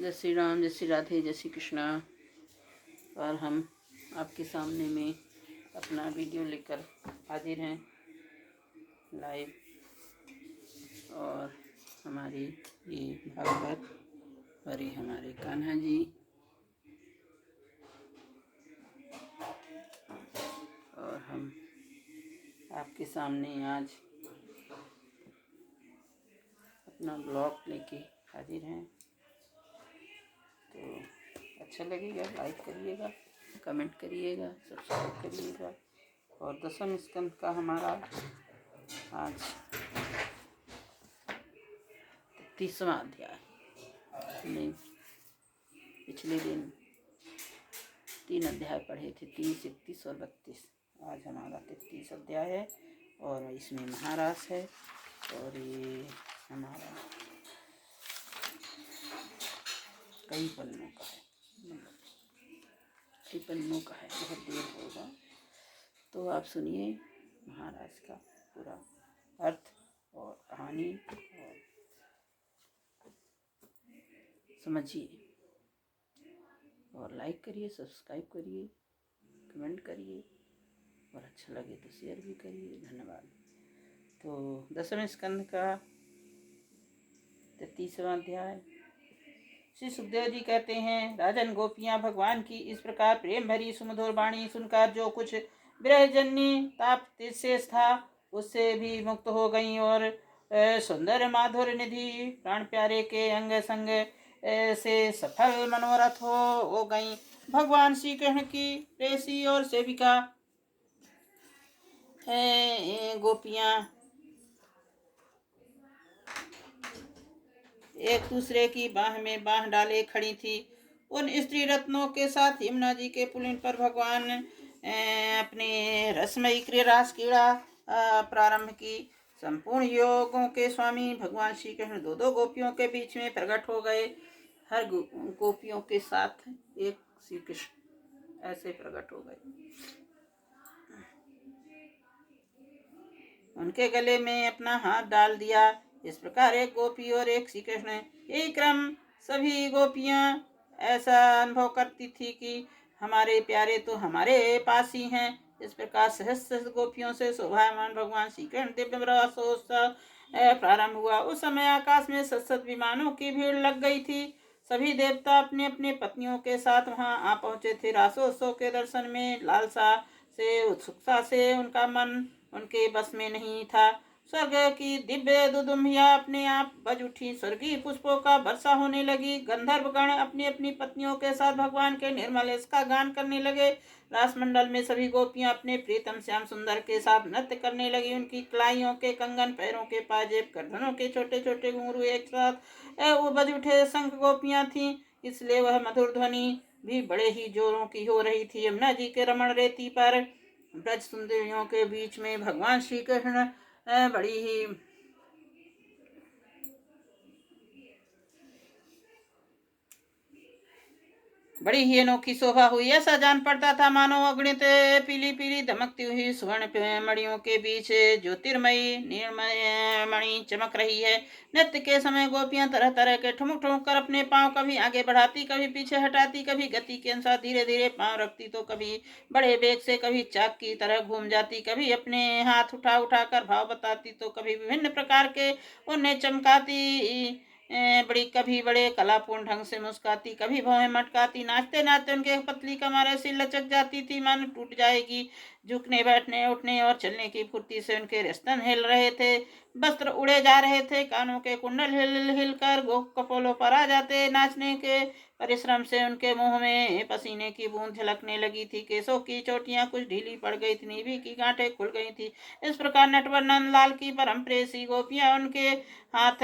जय श्री राम, जय श्री राधे, जय श्री कृष्णा। और हम आपके सामने में अपना वीडियो लेकर हाजिर हैं लाइव। और हमारी ये भागवत और ये हमारे कान्हा जी और हम आपके सामने आज अपना ब्लॉग लेके हाजिर हैं। तो अच्छा लगेगा, लाइक करिएगा, कमेंट करिएगा, सब्सक्राइब करिएगा। और दशम स्कंद का हमारा आज 30वां अध्याय। हमने पिछले दिन 3 अध्याय पढ़े थे, 30, 31 और 32। आज हमारा 33 अध्याय है और इसमें महारास है। और ये हमारा कई पन्नों का है, कई पन्नों का है, बहुत देर होगा। तो आप सुनिए महाराज का पूरा अर्थ और कहानी और समझिए। और लाइक करिए, सब्सक्राइब करिए, कमेंट करिए और अच्छा लगे तो शेयर भी करिए। धन्यवाद। तो दशम स्कंद का 33वां अध्याय। श्री सुखदेव जी कहते हैं, राजन, गोपियां भगवान की इस प्रकार प्रेम भरी सुमधुर वाणी सुनकर जो कुछ विरहजन्य ताप शेष था उससे भी मुक्त हो गईं और सुंदर माधुर निधि प्राण प्यारे के अंग संग से सफल मनोरथ हो गईं। भगवान श्री कृष्ण की प्रेसी और सेविका गोपियां एक दूसरे की बाह में बाह डाले खड़ी थी। उन स्त्री रत्नों के साथ यमुना जी के पुलिन पर भगवान अपने रसमयी क्रीड़ा प्रारंभ की। संपूर्ण योगों के स्वामी भगवान श्री कृष्ण दो गोपियों के बीच में प्रकट हो गए। हर गोपियों के साथ एक श्री कृष्ण ऐसे प्रकट हो गए। उनके गले में अपना हाथ डाल दिया। इस प्रकार एक गोपी और एक श्री कृष्ण, यही क्रम सभी गोपियां ऐसा अनुभव करती थी कि हमारे प्यारे तो हमारे पास ही हैं। इस प्रकार सहस्र गोपियों से शोभायमान भगवान श्री कृष्ण दिव्य रसोत्सव प्रारंभ हुआ। उस समय आकाश में सतसत विमानों की भीड़ लग गई थी। सभी देवता अपने अपने पत्नियों के साथ वहां आ पहुंचे थे। रासोत्सव के दर्शन में लालसा से, उत्सुकता से उनका मन उनके बस में नहीं था। स्वर्ग की दिव्य दुदुम्बिया अपने आप बज उठी। स्वर्गीय पुष्पों का वर्षा होने लगी। गंधर्व गण अपनी अपनी पत्नियों के साथ भगवान के निर्मल यश का गान करने लगे। रासमंडल में सभी गोपियां अपने प्रीतम श्याम सुंदर के साथ नृत्य करने लगी। उनकी कलाइयों के कंगन, पैरों के पाजेब, गर्दनों के छोटे छोटे घुंघरू एक साथ बज उठे। शंख गोपियां थीं, इसलिए वह मधुर ध्वनि भी बड़े ही जोरों की हो रही थी। यमुना जी के रमण रेती पर ब्रज सुंदरियों के बीच में भगवान श्री कृष्ण बड़ी ही अनोखी शोभा हुई। ऐसा जान पड़ता था मानो अगणित पीली पीली धमकती हुई स्वर्ण मणियों के बीच ज्योतिर्मयी निर्मय मणि चमक रही है। नृत्य के समय गोपियां तरह तरह के ठुमक ठुमक कर अपने पांव कभी आगे बढ़ाती, कभी पीछे हटाती, कभी गति के अनुसार धीरे धीरे पांव रखती, तो कभी बड़े वेग से, कभी चाक की तरह घूम जाती, कभी अपने हाथ उठा उठा कर भाव बताती, तो कभी विभिन्न प्रकार के उन्हें चमकाती बड़ी, कभी बड़े कलापूर्ण ढंग से मुस्काती, कभी भौहें मटकाती। नाचते नाचते उनके पतली कमर ऐसी लचक जाती थी मानो टूट जाएगी। झुकने, बैठने, उठने और चलने की फुर्ती से उनके स्तन हिल रहे थे, वस्त्र उड़े जा रहे थे, कानों के कुंडल हिल हिल कर कपोलों पर आ जाते। नाचने के परिश्रम से उनके मुंह में पसीने की बूंद झलकने लगी थी। केसों की चोटियां कुछ ढीली पड़ गई थी, नीवी की गांठें खुल गई थी। इस प्रकार नटवर नंदलाल की परम प्रेसी गोपियां उनके हाथ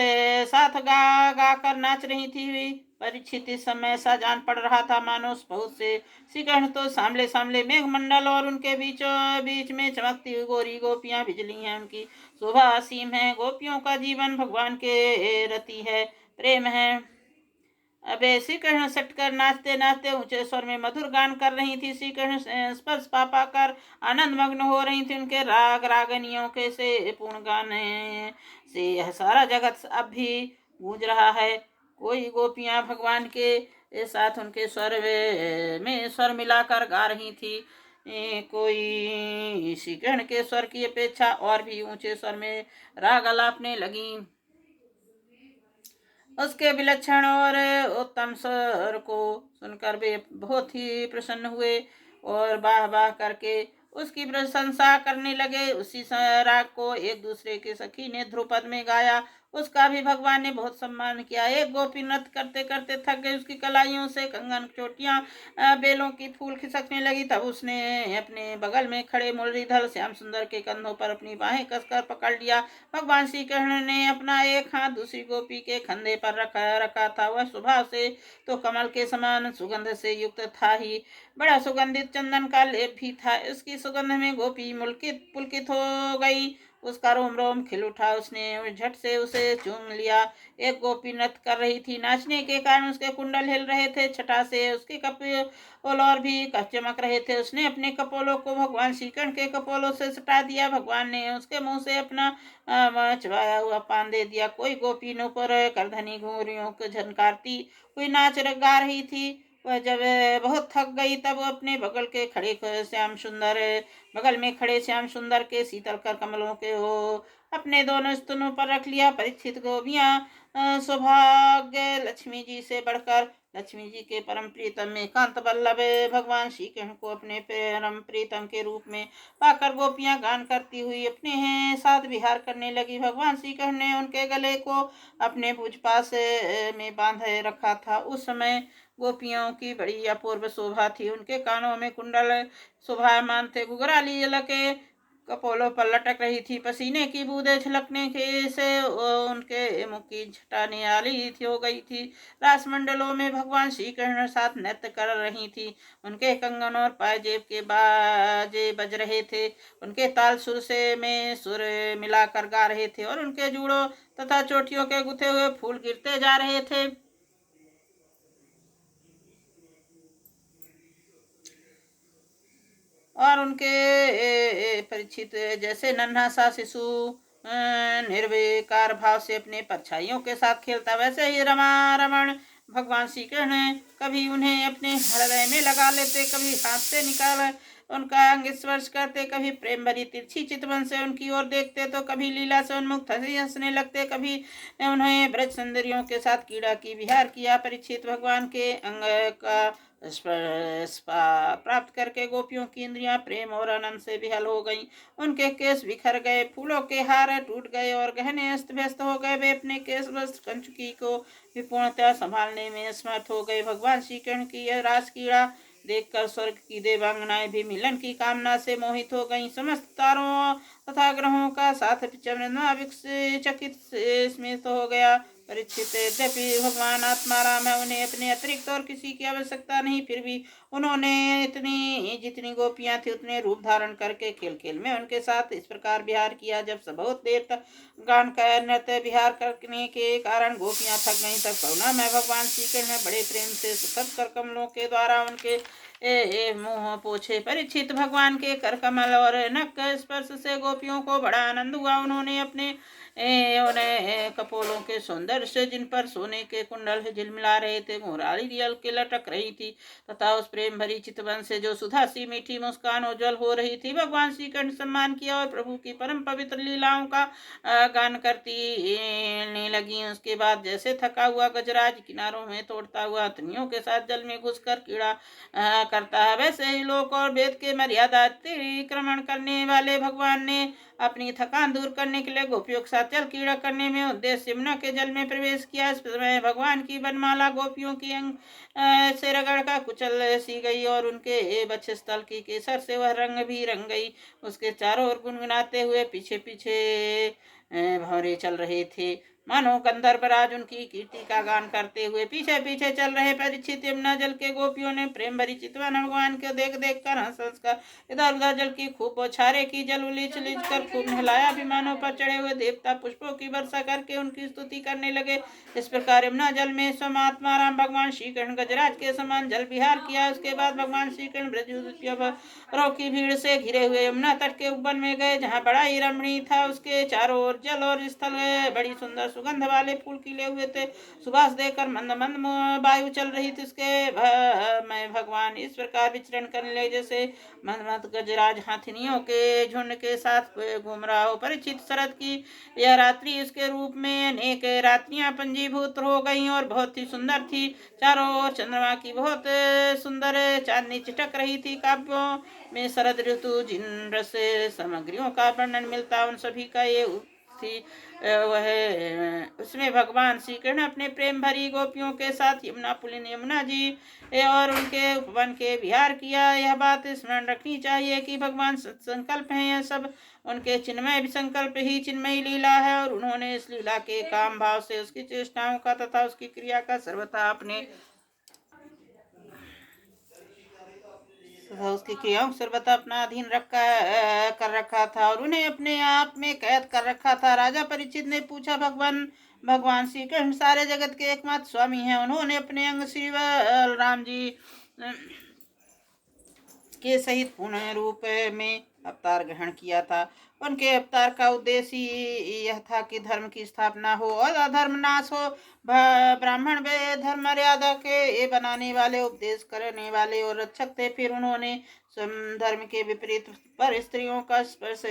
साथ गा गा कर नाच रही थी। परीक्षित इस समय ऐसा जान पड़ रहा था मानो बहुत से श्री कृष्ण तो सामले सामले मेघमंडल और उनके बीचों बीच में चमकती हुई गोरी गोपियां बिजली हैं। उनकी शोभा असीम है। गोपियों का जीवन भगवान के रति है, प्रेम है। अब श्री कृष्ण सटकर नाचते नाचते ऊंचे स्वर में मधुर गान कर रही थी। श्री कृष्ण स्पर्श पा कर आनंद मग्न हो रही थी। उनके राग रागनियों के से पूर्ण गाने से यह सारा जगत अब भी गूंज रहा है। कोई गोपियां भगवान के साथ उनके स्वर में स्वर मिलाकर गा रही थी। कोई श्री कृष्ण के स्वर की अपेक्षा और भी ऊंचे स्वर में राग अलापने लगी। उसके विलक्षण और उत्तम स्वर को सुनकर वे बहुत ही प्रसन्न हुए और वाह वाह करके उसकी प्रशंसा करने लगे। उसी राग को एक दूसरे के सखी ने ध्रुपद में गाया, उसका भी भगवान ने बहुत सम्मान किया। एक गोपी नृत्य करते करते थक गई, उसकी कलाइयों से कंगन चोटियां बेलों की फूल खिसकने लगी। तब उसने अपने बगल में खड़े मुरलीधर श्याम सुंदर के कंधों पर अपनी बाहें कसकर पकड़ लिया। भगवान श्री कृष्ण ने अपना एक हाथ दूसरी गोपी के कंधे पर रखा था। वह स्वभाव से तो कमल के समान सुगंध से युक्त था ही, बड़ा सुगंधित चंदन का लेप भी था। इसकी सुगंध में गोपी पुलकित हो गई, उसका रोम रोम खिल उठा। उसने झट से उसे चूम लिया। एक गोपी नृत्य कर रही थी, नाचने के कारण उसके कुंडल हिल रहे थे, छटा से उसके कपोल और भी चमक रहे थे। उसने अपने कपोलों को भगवान श्री कृष्ण के कपोलों से सटा दिया। भगवान ने उसके मुंह से अपना चबाया हुआ पान दे दिया। कोई गोपी पर करधनी घुंघरियों को झनकारती कोई नाच गा रही थी। वह जब बहुत थक गई तब अपने बगल में खड़े श्याम सुंदर के शीतल कर कमलों के हो अपने दोनों स्तनों पर रख लिया। परीक्षित गोपियां सौभाग्य लक्ष्मी जी से बढ़कर लक्ष्मी जी के परम प्रीतम में कांत वल्लभ भगवान श्री कृष्ण को अपने परम प्रीतम के रूप में पाकर गोपियां गान करती हुई अपने साथ विहार करने लगी। भगवान श्री कृष्ण ने उनके गले को अपने भुजपास में बांधे रखा था। उस समय गोपियों की बड़ी अपूर्व शोभा थी। उनके कानों में कुंडल शोभायमान थे, घुघराली झलके कपोलों पर लटक रही थी। पसीने की बूंदें छलकने के से उनके मुख की झटाने वाली हो गई थी। रास मंडलों में भगवान श्री कृष्ण साथ नृत्य कर रही थी। उनके कंगन और पायजेब के बाजे बज रहे थे, उनके ताल सुर से में सुर मिलाकर गा रहे थे और उनके जूड़ों तथा चोटियों के गुथे हुए फूल गिरते जा रहे थे। और उनके परीक्षित जैसे नन्हा सा शिशु निर्विकार भाव से अपने परछाइयों के साथ खेलता, वैसे ही रमण भगवान श्री कृष्ण कभी उन्हें अपने हृदय में लगा लेते, कभी हाथ से निकाल उनका अंग स्पर्श करते, कभी प्रेम भरी तिरछी चितवन से उनकी ओर देखते, तो कभी लीला से उन्मुक्त हंसने लगते, कभी उन्हें ब्रज सुंदरियों के साथ क्रीड़ा की विहार किया। परीक्षित भगवान के अंग का प्राप्त करके गोपियों की इंद्रियां प्रेम और आनंद से विहल हो गईं। उनके केस बिखर गए, फूलों के हार टूट गए और गहने अस्त व्यस्त हो गए। वे अपने केस वस्त्र कंचुकी को विपूर्णतः संभालने में असमर्थ हो गए। भगवान श्री कृष्ण की यह रास क्रीड़ा देखकर स्वर्ग की देवांगनाएं भी मिलन की कामना से मोहित हो गईं। समस्त तारों तथा ग्रहों का साथ चंद्रमा चकित स्मित हो गया। परीक्षित यद्यपि भगवान आत्माराम है, उन्हें अपने अतिरिक्त और किसी की आवश्यकता नहीं, फिर भी उन्होंने इतनी जितनी गोपियां थी उतने रूप धारण करके खेल खेल में उनके साथ इस प्रकार विहार किया। जब बहुत देर तक गान कर नृत्य विहार करने के कारण गोपियां थक गईं, तब करुणा में भगवान श्री कृष्ण ने बड़े प्रेम से सुखद कर कमलों के द्वारा उनके मुंह पोछे। परीक्षित भगवान के कर कमल और नख स्पर्श से गोपियों को बड़ा आनंद हुआ। उन्होंने अपने उन्हें कपोलों के सौंदर्य से, जिन पर सोने के कुंडल झिलमिला रहे थे, घुंघराली दियल के लटक रही थी, तथा उस प्रेम भरी चितवन से जो सुधा सी मीठी मुस्कान उज्जवल हो रही थी, भगवान श्री कृष्ण सम्मान किया और प्रभु की परम पवित्र लीलाओं का गान करती लगी। उसके बाद जैसे थका हुआ गजराज किनारों में तोड़ता हुआ हथनियों के साथ जल में घुसकर कीड़ा करता है, वैसे ही लोक और वेद के मर्यादा अतिक्रमण करने वाले भगवान ने अपनी थकान दूर करने के लिए गोपियों के साथ जल क्रीड़ा करने में उद्देश्य यमुना के जल में प्रवेश किया। इस समय भगवान की वनमाला गोपियों की अंग से रगड़ का कुचल सी गई और उनके वक्षस्थल की केसर से वह रंग भी रंग गई। उसके चारों ओर गुनगुनाते हुए पीछे पीछे भंवरे चल रहे थे, मानो गंधर्वराज उनकी कीर्ति का गान करते हुए पीछे पीछे चल रहे। परीक्षित यमुना जल के गोपियों ने प्रेम भरी चितवन भगवान को देख देख कर हंस हंस कर इधर उधर जल की खूब बौछारें की, जल उलीच उलीच कर खूब नहलाया। विमानों पर चढ़े हुए देवता पुष्पों की वर्षा करके उनकी स्तुति करने लगे। इस प्रकार यमुना जल में स्वयं आत्माराम भगवान श्री कृष्ण गजराज के समान जल विहार किया। उसके बाद भगवान श्री कृष्ण ब्रजों की भीड़ से घिरे हुए यमुना तट के वन में गए, जहाँ बड़ा ही रमणीय था। उसके चारों ओर जल और स्थल बड़ी सुंदर सुगंध वाले फूल खिले हुए थे, सुबास देकर मंद मंद वायु चल रही थी। उसके मैं भगवान इस प्रकार विचरण करने लगे जैसे मंद गजराज हाथिनियों के झुंड के साथ घूम रहा हो। परीक्षित, शरद की यह रात्रि उसके रूप में अनेक रात्रियां पंजीभूत हो गईं और बहुत ही सुंदर थी। चारों ओर चंद्रमा की बहुत सुंदर चांदनी चिटक रही थी। काव्यों में शरद ऋतु जिन रस सामग्रियों का वर्णन मिलता उन सभी का ये थी वह उसमें भगवान श्री कृष्ण अपने प्रेम भरी गोपियों के साथ यमुना पुलिन यमुना जी और उनके उपवन के विहार किया। यह बात स्मरण रखनी चाहिए कि भगवान संकल्प हैं, यह सब उनके चिन्मय विसंकल्प ही चिन्मयी लीला है और उन्होंने इस लीला के काम भाव से उसकी चेष्टाओं का तथा उसकी क्रिया का सर्वथा अपने उसकी क्रियाओं सर्वथा अपना अधीन कर रखा था और उन्हें अपने आप में कैद कर रखा था। राजा परीक्षित ने पूछा, भगवान श्री कृष्ण सारे जगत के एकमात्र स्वामी हैं, उन्होंने अपने अंग श्री राम जी के सहित पूर्ण रूप में अवतार ग्रहण किया था। उनके अवतार का उद्देश्य यह था कि धर्म की स्थापना हो और अधर्म नाश हो। ब्राह्मण वे धर्म मर्यादा के बनाने वाले, उपदेश करने वाले और रक्षक थे। फिर उन्होंने धर्म के विपरीत पर स्त्रियों का स्पर्श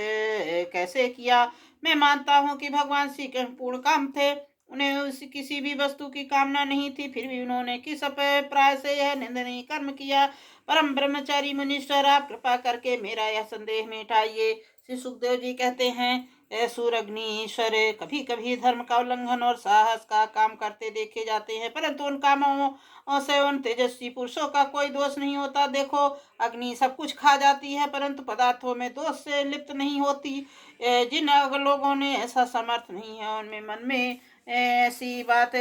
कैसे किया? मैं मानता हूँ कि भगवान श्री कृष्ण पूर्ण काम थे, उन्हें किसी भी वस्तु की कामना नहीं थी, फिर भी उन्होंने किस अभिप्राय से यह निंदनीय कर्म किया? परम ब्रह्मचारी मुनीश्वर, आप कृपा करके मेरा यह संदेह मिटाइए। श्री सुखदेव जी कहते हैं, सूरग्निश्वर कभी कभी धर्म का उल्लंघन और साहस का काम करते देखे जाते हैं, परंतु उन कामों से उन तेजस्वी पुरुषों का कोई दोष नहीं होता। देखो, अग्नि सब कुछ खा जाती है परंतु पदार्थों में दोष से लिप्त नहीं होती। जिन लोगों ने ऐसा सामर्थ्य नहीं है उनमें मन में ऐसी बात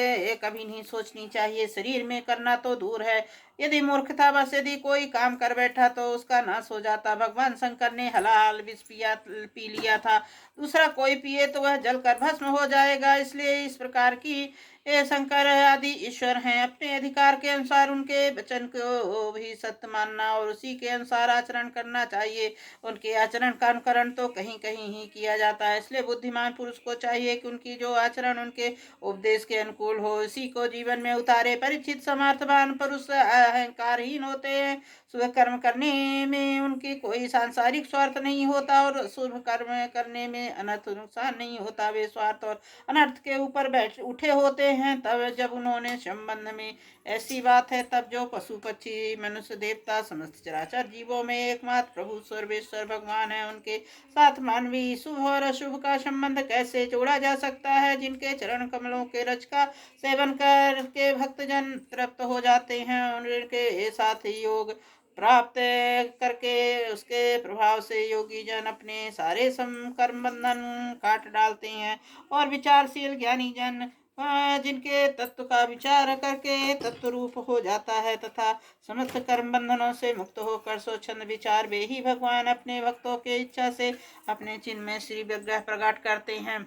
कभी नहीं सोचनी चाहिए। शरीर में करना तो दूर है, यदि मूर्खता बस यदि कोई काम कर बैठा तो उसका नाश हो जाता। भगवान शंकर ने हलाल विष पी लिया था, दूसरा कोई पिए तो वह जलकर भस्म हो जाएगा। इसलिए इस प्रकार की शंकर आदि ईश्वर हैं, अपने अधिकार के अनुसार उनके वचन को भी सत्य मानना और उसी के अनुसार आचरण करना चाहिए। उनके आचरण का अनुकरण तो कहीं कहीं ही किया जाता है, इसलिए बुद्धिमान पुरुष को चाहिए कि उनकी जो आचरण उनके उपदेश के अनुकूल हो, इसी को जीवन में उतारे। परीक्षित, समर्थवान पुरुष अहंकारहीन होते हैं, शुभ कर्म करने में उनकी कोई सांसारिक स्वार्थ नहीं होता और शुभ कर्म करने में अनर्थ नुकसान नहीं होता। वे स्वार्थ और अनर्थ के ऊपर बैठ उठे होते हैं। तब जब उन्होंने संबंध में ऐसी बात है, तब जो पशु पक्षी मनुष्य देवता समस्त चराचर जीवों में एकमात्र प्रभु सर्वेश्वर भगवान है, उनके साथ मानवीय शुभ और अशुभ का संबंध कैसे जोड़ा जा सकता है? जिनके चरण कमलों के रज का सेवन करके भक्तजन तृप्त हो जाते हैं, उनके साथ योग प्राप्त करके उसके प्रभाव से योगी जन अपने सारे कर्म बंधन काट डालते हैं और विचारशील ज्ञानी जन जिनके तत्व का विचार करके तत्व रूप हो जाता है तथा समस्त कर्म बंधनों से मुक्त होकर स्वच्छंद विचार वे ही भगवान अपने भक्तों के इच्छा से अपने चिन्ह में श्री विग्रह प्रकट करते हैं।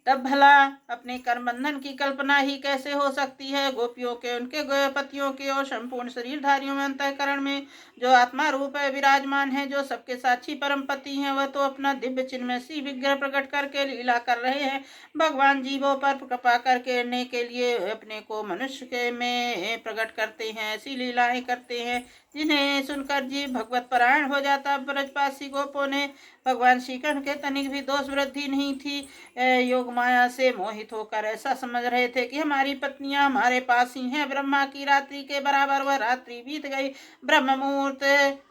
तब भला अपने कर्म बंधन की कल्पना ही कैसे हो सकती है? गोपियों के, उनके पतियों के और संपूर्ण शरीरधारियों में अंतःकरण में जो आत्मा रूप है विराजमान है, जो सबके साक्षी परम पति हैं, वह तो अपना दिव्य चिन्ह में श्री विग्रह प्रकट करके लीला कर रहे हैं। भगवान जीवों पर कृपा करने के लिए अपने को मनुष्य के में प्रकट करते हैं, ऐसी लीलाएं करते हैं जिन्हें सुनकर जीव भगवत परायण हो जाता। ब्रजवासी गोपों ने भगवान श्री कृष्ण के तनिक भी दोष वृद्धि नहीं थी। योग माया से मोहित होकर ऐसा समझ रहे थे कि हमारी पत्नियां हमारे पास ही हैं। ब्रह्मा की रात्रि के बराबर वह रात्रि बीत गई, ब्रह्म मुहूर्त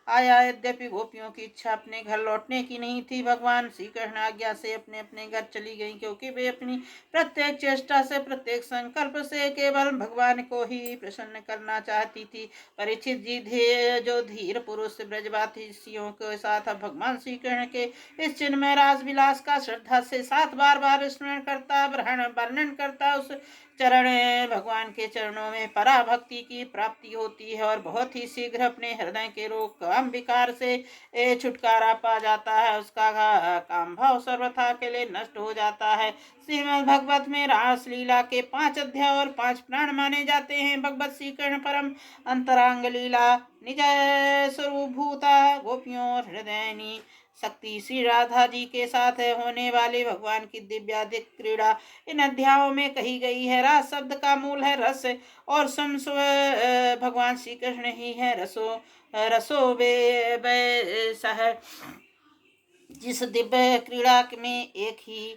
आया। यद्यपि गोपियों की इच्छा अपने घर लौटने की नहीं थी, भगवान श्री कृष्ण आज्ञा से अपने अपने घर चली गईं, क्योंकि वे अपनी प्रत्येक चेष्टा से, प्रत्येक संकल्प से केवल भगवान को ही प्रसन्न करना चाहती थी। परीक्षित जी जो धीर पुरुष ब्रजवासियों के साथ अब भगवान श्री कृष्ण के इस चिन्ह में रास विलास का श्रद्धा से 7 बार स्मरण करता, वर्णन करता, उस चरण भगवान के चरणों में पराभक्ति की प्राप्ति होती है और बहुत ही शीघ्र अपने हृदय के रोग काम विकार से छुटकारा पा जाता है। उसका काम भाव सर्वथा के लिए नष्ट हो जाता है। श्रीमद् भगवत में रास लीला के 5 अध्याय और 5 प्राण माने जाते हैं। भगवत श्री कृष्ण परम अंतरांग लीला निज स्वरूप भूता गोपियों हृदयनी शक्ति। श्री राधा जी के साथ होने वाले भगवान की दिव्यादिक क्रीड़ा इन अध्यायों में कही गई है। रास शब्द का मूल है रस और भगवान श्री कृष्ण ही है रसो रसो वे सह। जिस दिव्य क्रीड़ा में एक ही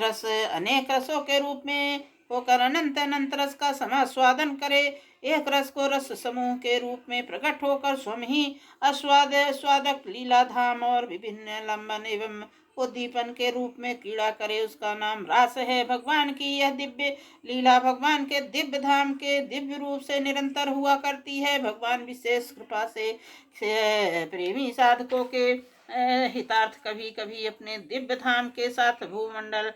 रस अनेक रसों के रूप में होकर अनंत अनंत रस का समास्वादन करे, एक रस को रस समूह के रूप में प्रकट होकर स्वयं ही स्वादक लीला धाम और विभिन्न लंबन एवं उद्दीपन के रूप में क्रीड़ा करे, उसका नाम रास है। भगवान की यह दिव्य लीला भगवान के दिव्य धाम के दिव्य रूप से निरंतर हुआ करती है। भगवान विशेष कृपा से प्रेमी साधकों के हितार्थ कभी कभी अपने दिव्य धाम के साथ भूमंडल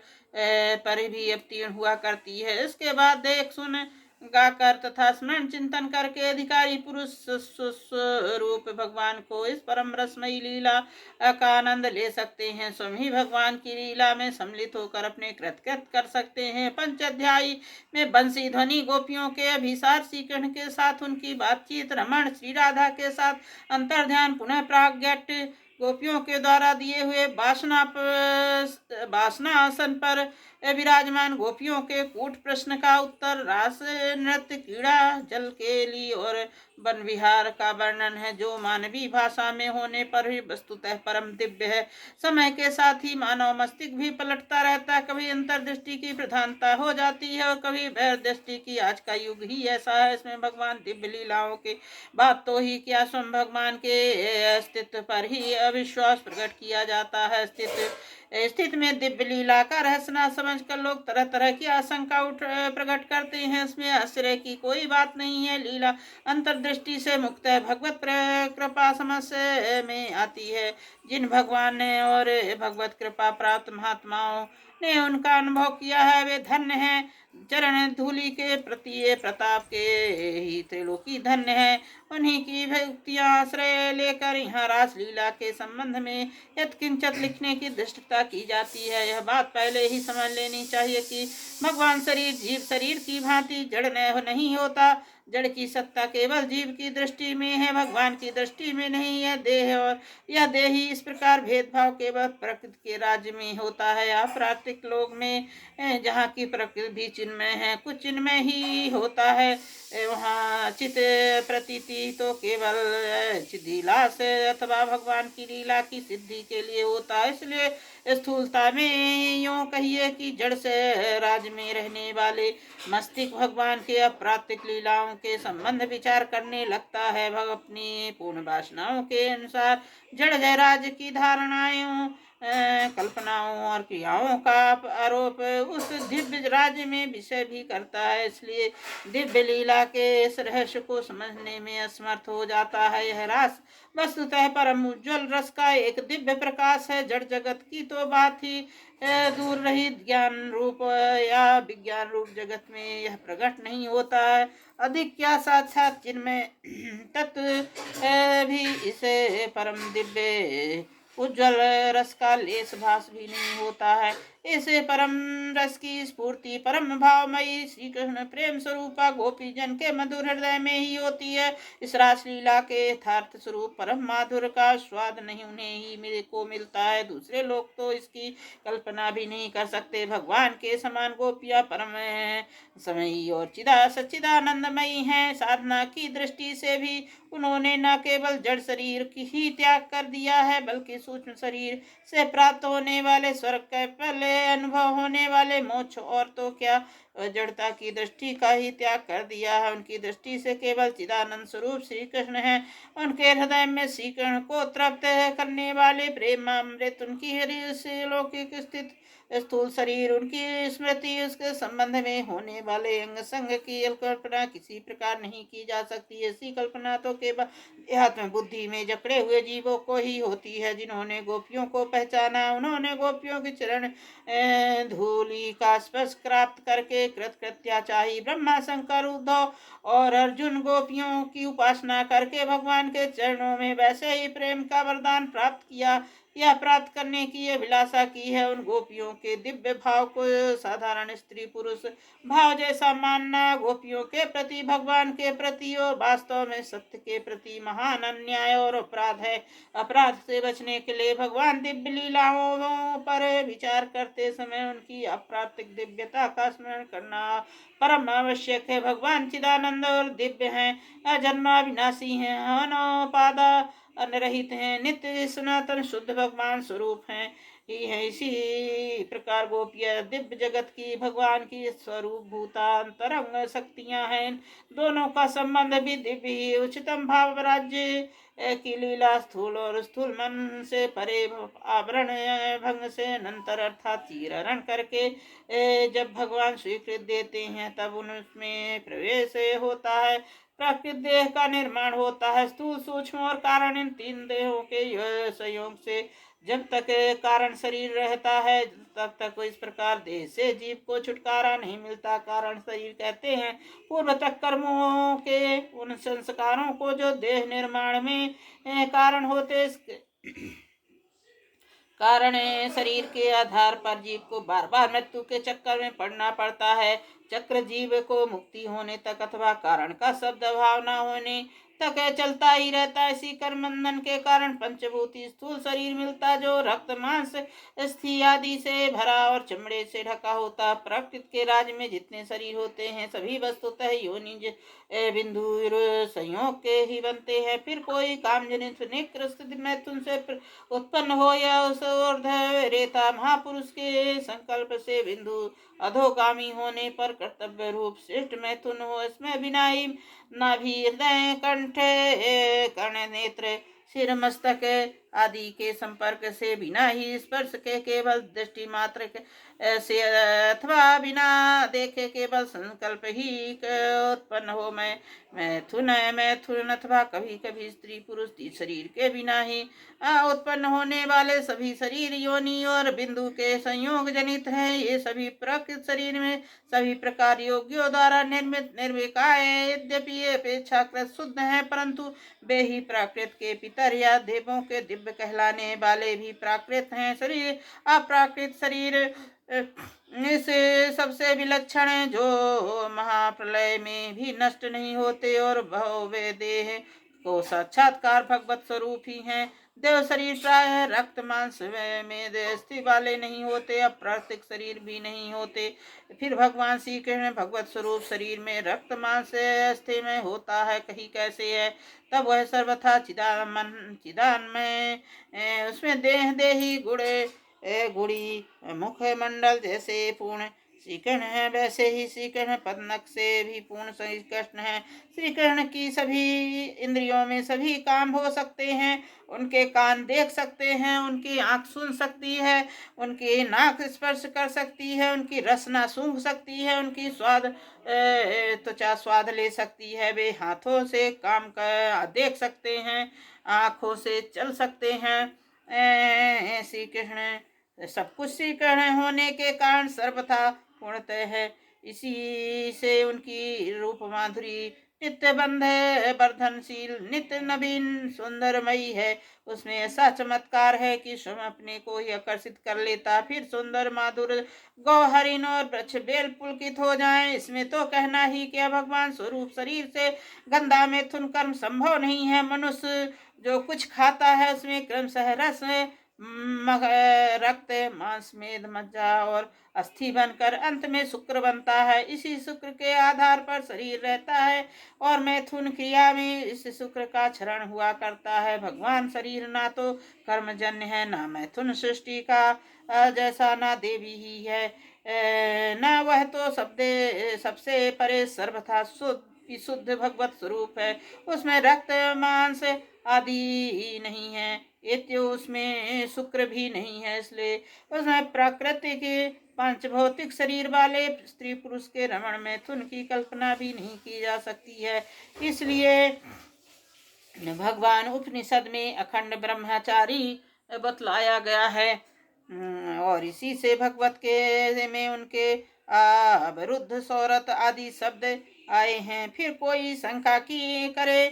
पर भी अवतीर्ण हुआ करती है। इसके बाद देख सुन गाकर तथा स्मरण चिंतन करके अधिकारी पुरुष स्वरूप भगवान को इस परम रसमयी लीला का आनंद ले सकते हैं। स्वयं ही भगवान की लीला में सम्मिलित होकर अपने कृतकृत कर सकते हैं। पंच अध्याय में बंसी ध्वनि, गोपियों के अभिसार, श्री कृष्ण के साथ उनकी बातचीत, रमण, श्री राधा के साथ अंतर्ध्यान, पुनः प्राग्ञट गोपियों के द्वारा दिए हुए वासना आसन पर विराजमान गोपियों के कूट प्रश्न का उत्तर, रास नृत्य, क्रीड़ा, जल केली और वन विहार का वर्णन है, जो मानवीय भाषा में होने पर भी वस्तुतः परम दिव्य है। समय के साथ ही मानव मस्तिष्क भी पलटता रहता है, कभी अंतर्दृष्टि की प्रधानता हो जाती है और कभी बहिर्दृष्टि की। आज का युग ही ऐसा है, इसमें भगवान दिव्य लीलाओं के बात तो ही क्या, स्वयं भगवान के अस्तित्व पर ही अविश्वास प्रकट किया जाता है। स्थित में दिव्य लीला का रहस्य न समझ कर लोग तरह तरह की आशंका प्रकट करते हैं। इसमें आश्चर्य की कोई बात नहीं है। लीला अंतर्दृष्टि से मुक्त है, भगवत कृपा समझ में आती है। जिन भगवान ने और भगवत कृपा प्राप्त महात्माओं ने उनका अनुभव किया है, वे धन्य हैं। चरण धूलि के प्रति प्रताप के ही त्रिलोकी धन्य है। उन्हीं की भक्तियां आश्रय लेकर यहाँ रासलीला के संबंध में यत्किंचत लिखने की दृष्टता की जाती है। यह बात पहले ही समझ लेनी चाहिए कि भगवान शरीर जीव शरीर की भांति जड़ नहीं होता। जड़ की सत्ता केवल जीव की दृष्टि में है, भगवान की दृष्टि में नहीं है। देह और यह देही इस प्रकार भेदभाव केवल प्रकृति के राज्य में होता है। अपराकृतिक लोक में जहाँ की प्रकृति भी चिन्मय है, कुछ चिन्मय ही होता है, वहाँ चित प्रतीति तो केवल चिदिलास अथवा भगवान की लीला की सिद्धि के लिए होता है। इसलिए स्थूलता में यूँ कहिए कि जड़ से राज्य में रहने वाले मस्तिष्क भगवान के अपराधिक लीलाओं के संबंध विचार करने लगता है। भग अपनी पूर्ण वासनाओं के अनुसार जड़ जयराज की धारणाओं कल्पनाओं और क्रियाओं का आरोप उस दिव्य राज्य में विषय भी करता है। इसलिए दिव्य लीला के इस रहस्य को समझने में असमर्थ हो जाता है। यह रास वस्तुतः परम उज्ज्वल रस का एक दिव्य प्रकाश है। जड़ जगत की तो बात ही दूर रही, ज्ञान रूप या विज्ञान रूप जगत में यह प्रकट नहीं होता है। अधिक क्या साक्षात जिनमें तत्व भी इसे परम दिव्य उज्ज्वल रस का लेस भास भी नहीं होता है। इस परम रस की स्फूर्ति परम भावमयी श्री कृष्ण प्रेम स्वरूपा गोपी जन के मधुर हृदय में ही होती है। इस रासलीला के यथार्थ स्वरूप परम माधुर का स्वाद नहीं उन्हें ही मेरे को मिलता है, दूसरे लोग तो इसकी कल्पना भी नहीं कर सकते। भगवान के समान गोपियां परम समयी और सच्चिदानंदमयी हैं। साधना की दृष्टि से भी उन्होंने न केवल जड़ शरीर की ही त्याग कर दिया है, बल्कि सूक्ष्म शरीर से प्राप्त होने वाले स्वर्ग के पहले अनुभव होने वाले मोक्ष और तो क्या जड़ता की दृष्टि का ही त्याग कर दिया है। उनकी दृष्टि से केवल चिदानंद स्वरूप श्री कृष्ण है। उनके हृदय में श्री कृष्ण को तृप्त करने वाले प्रेमामृत उनकी हृदय लौकिक स्थित स्थूल शरीर, उनकी स्मृति, उसके संबंध में होने वाले अंग संग की कल्पना किसी प्रकार नहीं की जा सकती। ऐसी कल्पना तो केवल देहात्म बुद्धि में जकड़े हुए जीवों को ही होती है। जिन्होंने गोपियों को पहचाना, उन्होंने गोपियों के चरण धूलि का स्पर्श प्राप्त करके कृत्याचारी ब्रह्मा शंकर उद्धव और अर्जुन गोपियों की उपासना करके भगवान के चरणों में वैसे ही प्रेम का वरदान प्राप्त किया। यह प्राप्त करने की अभिलाषा की है। उन गोपियों के दिव्य भाव को साधारण स्त्री पुरुष भाव जैसा मानना गोपियों के प्रति, भगवान के प्रति और वास्तव में सत्य के प्रति महान अन्याय और अपराध है। अपराध से बचने के लिए भगवान दिव्य लीलाओं पर विचार करते समय उनकी अप्राकृतिक दिव्यता का स्मरण करना परम आवश्यक है। भगवान चिदानंद और दिव्य हैं, अजन्मा विनाशी हैं, अनोपादा अनरहित हैं, नित्य सनातन शुद्ध भगवान स्वरूप हैं ही है। इसी प्रकार गोपियां दिव्य जगत की भगवान की स्वरूप भूतांतरंग शक्तियां हैं। दोनों का संबंध भी दिव्य ही। उच्चतम भाव राज्य की लीला स्थूल और स्थूल मन से परे आवरण भंग से अनंतर अर्थात चीरहरण करके जब भगवान स्वीकृत देते हैं तब उनमें प्रवेश होता है। प्राकृत देह का निर्माण होता है। स्थूल, सूक्ष्म और कारण, इन तीन देहों के संयोग से जब तक कारण शरीर रहता है तब तक इस प्रकार देह से जीव को छुटकारा नहीं मिलता। कारण शरीर कहते हैं पूर्व तक कर्मों के उन संस्कारों को जो देह निर्माण में कारण होते। कारण शरीर के आधार पर जीव को बार बार मृत्यु के चक्कर में पड़ना पड़ता है। चक्र जीव को मुक्ति होने तक अथवा कारण का शब्द अभाव न होने तक चलता ही रहता है। इसी कर्म बंधन के कारण पंचभूती स्थूल शरीर मिलता, जो रक्त मांस अस्थि आदि से भरा और चमड़े से ढका होता। प्रकृति के राज्य में जितने शरीर होते हैं सभी वस्तुतः योनिज बिंदु संयोग के ही बनते हैं। फिर कोई कामजनित निकृष्ट मैथुन से उत्पन्न हो या उस रेता महापुरुष के संकल्प से बिंदु अधोगामी होने पर कर्तव्य रूप श्रेष्ठ मैथुन हो। इसमें बिना ही नाभि, हृदय, कंठ, कर्ण, नेत्र, सिर, मस्तक आदि के संपर्क से, बिना ही स्पर्श के केवल दृष्टि मात्र से अथवा बिना देखे केवल संकल्प ही उत्पन्न हो। मैथुन अथवा कभी कभी स्त्री पुरुष शरीर के बिना ही उत्पन्न होने वाले सभी शरीर योनि और बिंदु के संयोग जनित हैं। ये सभी प्रकृत शरीर में सभी प्रकार योगियों द्वारा निर्मित निर्विकार यद्यपि ये अपेक्षाकृत शुद्ध हैं, परंतु वे ही प्राकृत के पितर या देवों के दिव्य कहलाने वाले भी प्राकृत हैं। शरीर अप्राकृत शरीर इस सबसे विलक्षण है, जो महाप्रलय में भी नष्ट नहीं होते और भव्य देह को साक्षात्कार भगवत स्वरूप ही हैं। देव शरीर प्राय रक्त मांस में अस्थि वाले नहीं होते, अप्राकृतिक शरीर भी नहीं होते। फिर भगवान श्री कृष्ण भगवत स्वरूप शरीर में रक्त मांस अस्थि में होता है, कहीं कैसे है? तब वह सर्वथा चिदानमय उसमें देह देही गुड़ी मुख मंडल जैसे पूर्ण श्री कृष्ण है, वैसे ही श्री कृष्ण पद्मक से भी पूर्ण श्री कृष्ण है। श्री कृष्ण की सभी इंद्रियों में सभी काम हो सकते हैं। उनके कान देख सकते हैं, उनकी आंख सुन सकती है, उनकी नाक स्पर्श कर सकती है, उनकी रसना सूंघ सकती है, उनकी त्वचा स्वाद ले सकती है। वे हाथों से काम कर देख सकते हैं, आँखों से चल सकते हैं। श्री कृष्ण सब कुछ श्री कृष्ण होने के कारण सर्वथा पूर्णतः है। इसी से उनकी रूप माधुरी नित्य बंध वर्धनशील नित्य नवीन सुंदरमयी है। उसमें ऐसा चमत्कार है कि स्वयं अपने को ही आकर्षित कर लेता। फिर सुंदर माधुर गौहरिन और वृक्ष बेल पुलकित हो जाएं। इसमें तो कहना ही क्या, भगवान स्वरूप शरीर से गंधा मैथुन कर्म संभव नहीं है। मनुष्य जो कुछ खाता है उसमें क्रमशः रस रक्त मांस मेद मज्जा और अस्थि बनकर अंत में शुक्र बनता है। इसी शुक्र के आधार पर शरीर रहता है और मैथुन क्रिया में इस शुक्र का क्षरण हुआ करता है। भगवान शरीर ना तो कर्मजन्य है, ना मैथुन सृष्टि का जैसा, ना देवी ही है, न वह तो सबसे परे सर्वथा शुद्ध भगवत स्वरूप है। उसमें रक्त मांस आदि नहीं है, इत्यो उसमें शुक्र भी नहीं है। इसलिए उसमें प्रकृति के पंचभौतिक शरीर वाले स्त्री पुरुष के रमण मैथुन की कल्पना भी नहीं की जा सकती है। इसलिए भगवान उपनिषद में अखंड ब्रह्मचारी बतलाया गया है और इसी से भगवत के में उनके विरुद्ध सौरत आदि शब्द आए हैं। फिर कोई शंका की करे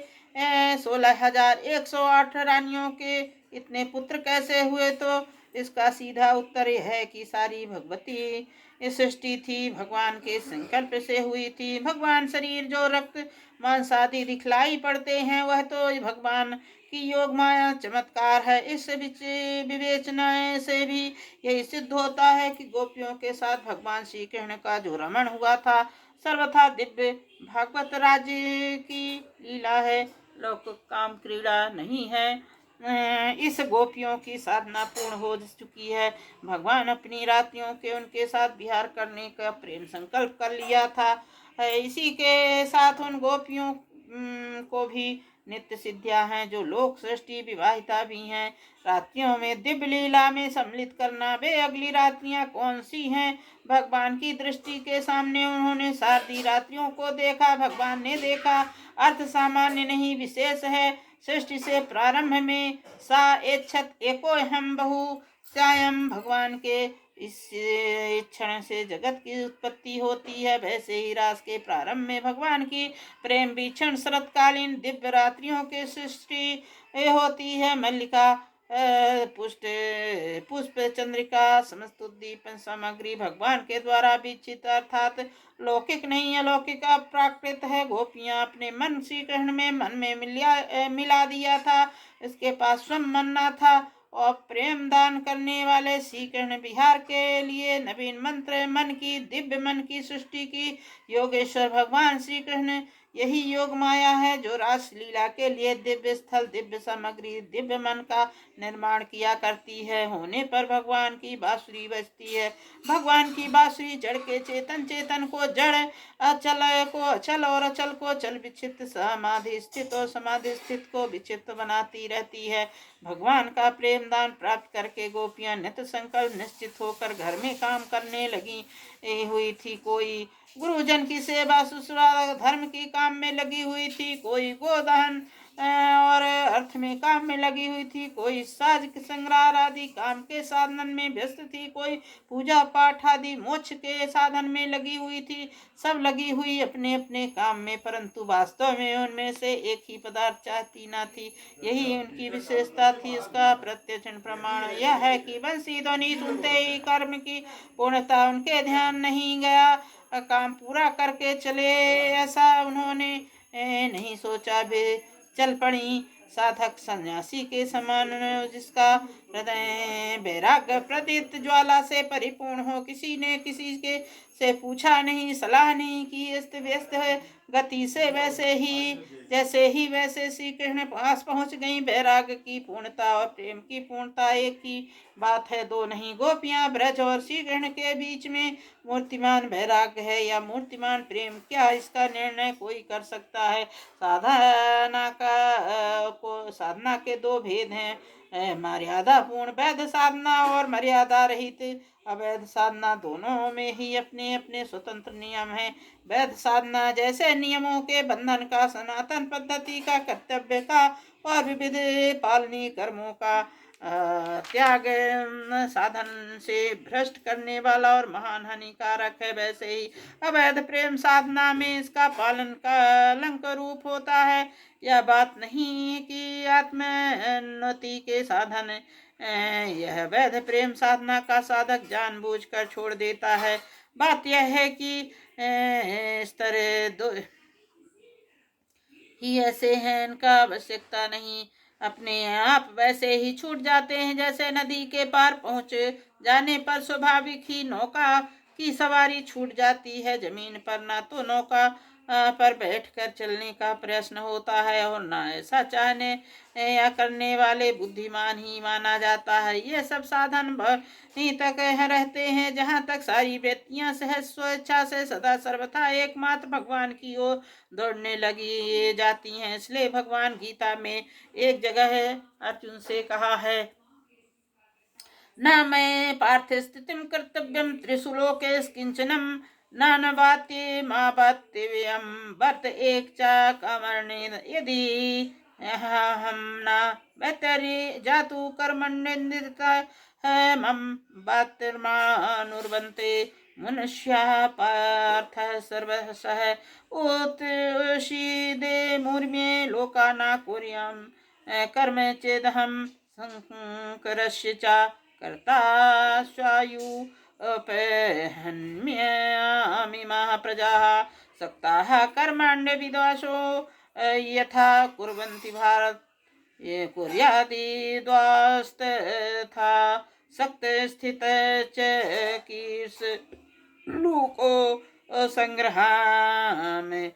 16,108 रानियों के इतने पुत्र कैसे हुए? तो इसका सीधा उत्तर यह है कि सारी भगवती सृष्टि थी भगवान के संकल्प से हुई थी। भगवान शरीर जो रक्त मांस आदि दिखलाई पड़ते हैं वह तो भगवान की योग माया चमत्कार है। इस विवेचना से भी यही सिद्ध होता है कि गोपियों के साथ भगवान श्री कृष्ण का जो रमण हुआ था सर्वथा दिव्य भागवत राज्य की लीला है, लौकिक काम क्रीड़ा नहीं है। इस गोपियों की साधना पूर्ण हो चुकी है। भगवान अपनी रात्रियों के उनके साथ विहार करने का प्रेम संकल्प कर लिया था। इसी के साथ उन गोपियों को भी नित्य सिद्धियां हैं जो लोक सृष्टि विवाहिता भी हैं। रात्रियों में दिव्य लीला में सम्मिलित करना, वे अगली रात्रियां कौन सी हैं? भगवान की दृष्टि के सामने उन्होंने सारी रात्रियों को देखा। भगवान ने देखा अर्थ सामान्य नहीं विशेष है। सृष्टि से प्रारंभ में सा एच्छत एको हम बहु सायम, भगवान के इस क्षण से जगत की उत्पत्ति होती है। वैसे ही रास के प्रारंभ में भगवान की प्रेम भीषण शरतकालीन दिव्य रात्रियों के सृष्टि होती है। मल्लिका पुष्ट पुष्प चंद्रिका समस्त उद्दीपन सामग्री भगवान के द्वारा विचित अर्थात लौकिक नहीं अलौकिक अप्राकृत है। गोपियां अपने मन श्री कृष्ण में मन में मिला दिया था। इसके पास स्वयं मन न था और प्रेम दान करने वाले श्री कृष्ण विहार के लिए नवीन मंत्र मन की दिव्य मन की सृष्टि की योगेश्वर भगवान श्री कृष्ण यही योग माया है जो रास लीला के लिए दिव्य स्थल दिव्य सामग्री दिव्य मन का निर्माण किया करती है। होने पर भगवान की बांसुरी बजती है। भगवान की बांसुरी जड़ के चेतन, चेतन को जड़, अचल को अचल और अचल को चल, विचित्र समाधि स्थित और समाधि स्थित को विचित्र बनाती रहती है। भगवान का प्रेम दान प्राप्त करके गोपियां नित्य संकल्प निश्चित होकर घर में काम करने लगी हुई थी। कोई गुरुजन की सेवा शुश्रूषा धर्म की काम में लगी हुई थी, कोई गोदान और अर्थ में काम में लगी हुई थी, कोई साज संग्रह आदि काम के साधन में व्यस्त थी, कोई पूजा पाठ आदि मोक्ष के साधन में लगी हुई थी। सब लगी हुई अपने अपने काम में, परंतु वास्तव में उनमें से एक ही पदार्थ चाहती न थी। यही उनकी विशेषता थी। इसका प्रत्यक्ष प्रमाण यह है कि बंसी ध्वनि सुनते ही कर्म की पूर्णता उनके ध्यान नहीं गया। काम पूरा करके चले ऐसा उन्होंने नहीं सोचा। वे चल पड़ी साधक सन्यासी के समान जिसका हृदय वैराग्य प्रदीप्त ज्वाला से परिपूर्ण हो। किसी ने किसी के से पूछा नहीं, सलाह नहीं की, अस्त व्यस्त है गति से जैसे ही वैसे श्री कृष्ण पास पहुंच गई। वैराग्य की पूर्णता और प्रेम की पूर्णता एक ही बात है, दो नहीं। गोपियां ब्रज और श्री कृष्ण के बीच में मूर्तिमान वैराग्य है या मूर्तिमान प्रेम क्या, इसका निर्णय कोई कर सकता है। साधना के दो भेद हैं, मर्यादा पूर्ण वैध साधना और मर्यादा रहित अवैध साधना। दोनों में ही अपने अपने स्वतंत्र नियम हैं। वैध साधना जैसे नियमों के बंधन का, सनातन पद्धति का, कर्तव्य का और विविध पालनीय कर्मों का त्याग साधन से भ्रष्ट करने वाला और महान हानिकारक है। वैसे ही अवैध प्रेम साधना में इसका पालन कलंक रूप होता है। यह बात नहीं कि आत्मोन्नति के साधन यह वैध प्रेम साधना का साधक जानबूझकर छोड़ देता है। बात यह है कि इस तरह दो ही ऐसे हैं, इनका आवश्यकता नहीं, अपने आप वैसे ही छूट जाते हैं। जैसे नदी के पार पहुंच जाने पर स्वाभाविक ही नौका की सवारी छूट जाती है। जमीन पर ना तो नौका पर बैठकर चलने का प्रश्न होता है और ना ऐसा चाहने या करने वाले बुद्धिमान ही माना जाता है। ये सब साधन वहीं तक रहते हैं जहाँ तक सारी व्यक्तियाँ सहज स्वेच्छा से सदा सर्वथा एकमात्र भगवान की ओर दौड़ने लगी जाती हैं। इसलिए भगवान गीता में एक जगह अर्जुन से कहा है, न मैं पार्थ स्थितिम कर्तव्यम त्रिषु लोकेषु किंचनम न बात्ये मा बात्यव्ययम वर्त एक चा कामर्णे यदि हम न बेतरि जातु कर्मण्येन्द्रिता मम बात्यर्मानुर्वन्ते मनुष्याः पार्थ सर्वशः उत्सीदे मूर्म्ये लोकाना कुर्याम् कर्म चेदहम संकरस्य च कर्ता स्वायु अपहन्यामिमाः प्रजाः सक्ताः कर्माण्य विद्वांसो यथा कुर्वन्ति भारत ये कुर्यादिद्वास्तथा सक्त स्थित च कीर्ष लोको संग्रह में।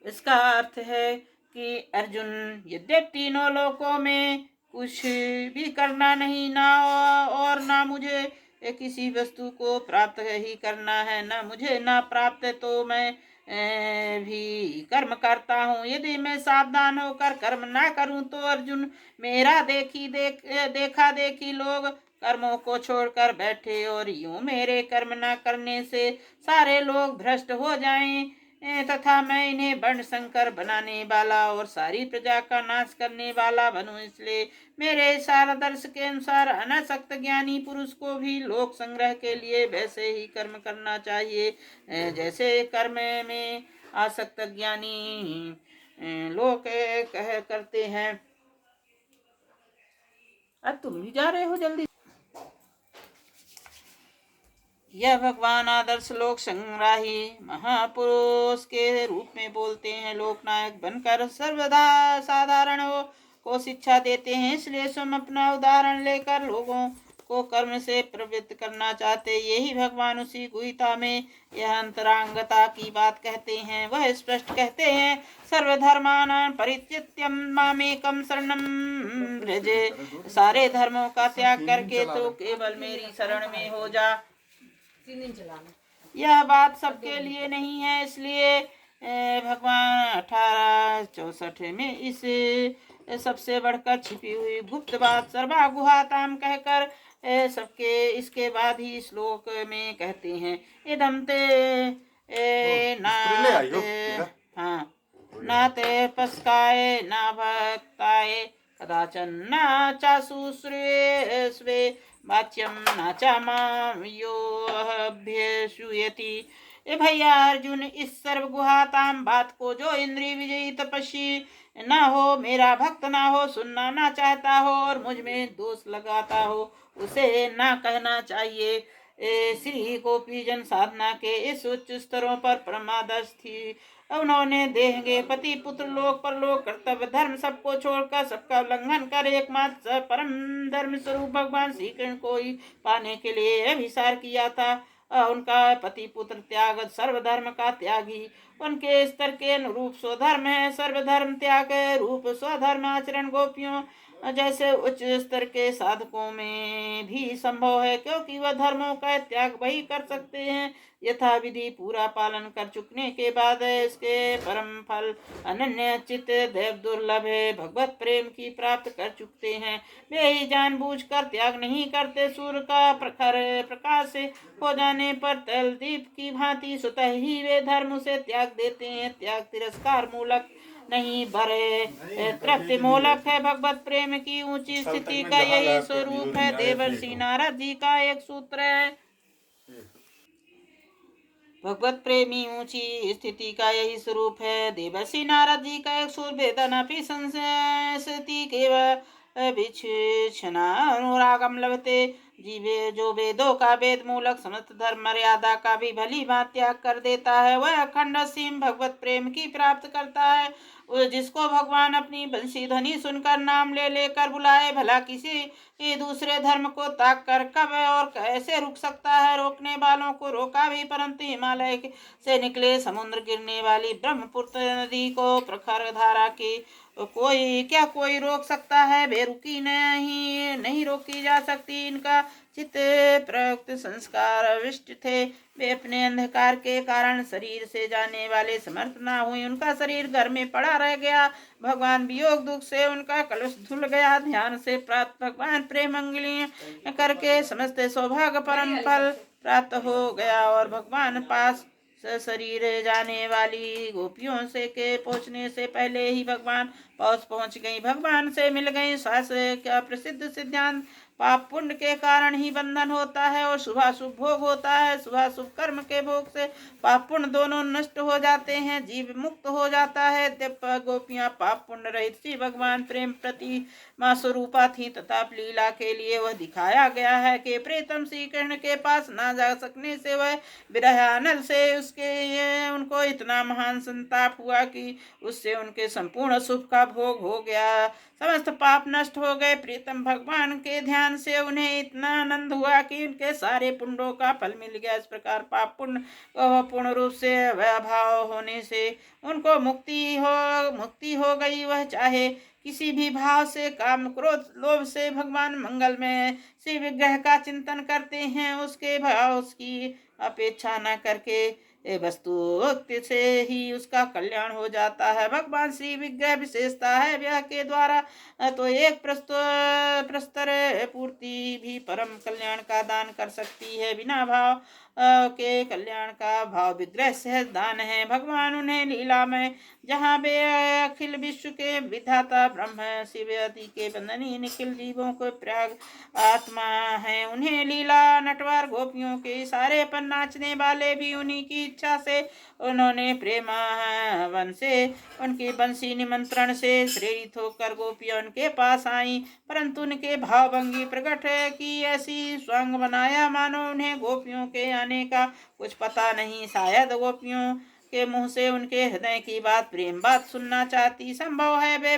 इसका अर्थ है कि अर्जुन, यद्यपि तीनों लोकों में कुछ भी करना नहीं ना और ना मुझे किसी वस्तु को प्राप्त ही करना है, ना मुझे ना प्राप्त, तो मैं भी कर्म करता हूँ। यदि मैं सावधान होकर कर्म ना करूँ तो अर्जुन, मेरा देखा देखी लोग कर्मों को छोड़कर बैठे और यूं मेरे कर्म न करने से सारे लोग भ्रष्ट हो जाएं तथा मैं इन्हें वर्ण संकर बनाने वाला और सारी प्रजा का नाश करने वाला बनूं। इसलिए मेरे सारदर्श के अनुसार अनासक्त ज्ञानी पुरुष को भी लोक संग्रह के लिए वैसे ही कर्म करना चाहिए जैसे कर्म में आसक्त ज्ञानी लोग करते हैं। अब तुम भी जा रहे हो जल्दी। यह भगवान आदर्श लोक संग्राही महापुरुष के रूप में बोलते हैं। लोकनायक बनकर सर्वदा साधारणों को शिक्षा देते हैं। इसलिए स्वयं अपना उदाहरण लेकर लोगों को कर्म से प्रवृत्त करना चाहते। यही भगवान उसी गीता में यह अंतरांगता की बात कहते हैं। वह स्पष्ट कहते हैं, सर्वधर्मान् परित्यज्य मामेकं शरणं व्रज। सारे धर्मों का त्याग करके तो केवल मेरी शरण में हो जा। यह बात सबके लिए नहीं है। इसलिए भगवान 1864 में इस सबसे बढ़कर छिपी हुई गुप्त बात सर्वा गुहाताम कहकर सबके इसके बाद ही श्लोक में कहते हैं, इदम ते नाते पस्काय ना भक्ताय कदाचन ना चासु स्वे वाच्यम नाचा माम यो अभ्यसूयति। ए भैया अर्जुन, इस सर्व गुहाताम बात को जो इंद्रिय विजयी तपस्वी ना हो, मेरा भक्त ना हो, सुनना ना चाहता हो और मुझ में दोष लगाता हो, उसे ना कहना चाहिए। श्री गोपीजन साधना के इस उच्च स्तरों पर परमादर्श थी। उन्होंने देंगे पति पुत्र लोक परलोक कर्तव्य धर्म सबको छोड़कर सबका उल्लंघन कर एकमात्र परम धर्म स्वरूप भगवान श्री कृष्ण को ही पाने के लिए अभिसार किया था। उनका पति पुत्र त्याग सर्वधर्म का त्यागी उनके स्तर के अनुरूप स्वधर्म है। सर्वधर्म त्याग रूप स्वधर्म आचरण गोपियों जैसे उच्च स्तर के साधकों में भी संभव है, क्योंकि वह धर्मों का त्याग वही कर सकते हैं यथा विधि पूरा पालन कर चुकने के बाद। इसके परम फल अनन्य चित्त देव दुर्लभ है। भगवत प्रेम की प्राप्त कर चुकते हैं वे ही जानबूझकर त्याग नहीं करते। सूर्य का प्रखर प्रकाश से हो जाने पर तैल दीप की भांति स्वतः ही वे धर्म से त्याग देते हैं। त्याग तिरस्कार मूलक नहीं बरे तृप्ति मूलक है। भगवत प्रेम की ऊंची स्थिति का यही स्वरूप है। देवर्षि नारद जी का एक सूत्र है, भगवत प्रेमी ऊंची स्थिति का यही स्वरूप है। देवर्षि नारद जी का एक सूत्र, वेदनापि संस्ति केवल विच्छिन्ना अनुरागम लभते। जीवे जो वेदों का वेद मूलक समस्त धर्म मर्यादा का भी भली भांति त्याग कर देता है, वह अखंड असीम भगवत प्रेम की प्राप्त करता है। जिसको भगवान अपनी बंसी ध्वनि सुनकर नाम ले लेकर बुलाए, भला किसी दूसरे धर्म को त्याग कर कब और कैसे रुक सकता है। रोकने वालों को रोका भी, परंतु हिमालय से निकले समुद्र गिरने वाली ब्रह्मपुत्र नदी को प्रखर धारा की कोई रोक सकता है। बेरुकी नहीं रोकी जा सकती। इनका चित्त प्रयुक्त संस्कार अविष्ट थे। वे अपने अंधकार के कारण शरीर से जाने वाले समर्थ न हुए। उनका शरीर घर में पड़ा रह गया। भगवान वियोग दुख से उनका कलश धुल गया। ध्यान से प्राप्त भगवान प्रेम अंगुलियां करके समस्त सौभाग्य परम फल प्राप्त हो गया और भगवान पास शरीर जाने वाली गोपियों से के पहुँचने से पहले ही भगवान पहुँच गई। भगवान से मिल गई। शास्त्र का प्रसिद्ध सिद्धांत पाप पुण्य के कारण ही बंधन होता है और शुभाशुभ भोग होता है। शुभाशुभ कर्म के भोग से पाप पुण्य दोनों नष्ट हो जाते हैं, जीव मुक्त हो जाता है। गोपियां पाप पुण्य रहित श्री भगवान प्रेम प्रतिमा स्वरूपा थी तथा लीला के लिए वह दिखाया गया है कि प्रीतम श्री कृष्ण के पास ना जा सकने से वह विरहानल से उनको इतना महान संताप हुआ कि उससे उनके संपूर्ण सुख का भोग हो गया, समस्त पाप नष्ट हो गए। प्रीतम भगवान के ध्यान से उन्हें इतना आनंद हुआ कि उनके सारे पुण्यों का फल मिल गया। इस प्रकार पाप पुण्य पूर्ण रूप से अभाव होने से उनको मुक्ति हो गई। वह चाहे किसी भी भाव से, काम क्रोध लोभ से भगवान मंगल में श्री विग्रह का चिंतन करते हैं, उसके भाव उसकी अपेक्षा न करके वस्तु से ही उसका कल्याण हो जाता है। भगवान श्री विग्रह विशेषता है व्यय के द्वारा तो एक प्रस्तर पूर्ति भी परम कल्याण का दान कर सकती है। बिना भाव के कल्याण का भाव विग्रह सहज दान है। भगवान उन्हें लीला में जहाँ वे अखिल विश्व के विधाता ब्रह्म शिव आदि के बंधनी निखिल जीवों को प्रयाग आत्मा है, उन्हें लीला नटवर गोपियों के इशारे पर नाचने वाले भी उन्हीं की इच्छा से उन्होंने प्रेमावन से उनकी बंसी निमंत्रण से प्रेरित होकर गोपियां उनके पास आई, परंतु उनके भावभंगी प्रकट की ऐसी स्वांग बनाया मानो उन्हें गोपियों के आने का कुछ पता नहीं। शायद गोपियों के मुंह से उनके हृदय की बात, प्रेम बात सुनना चाहती। संभव है वे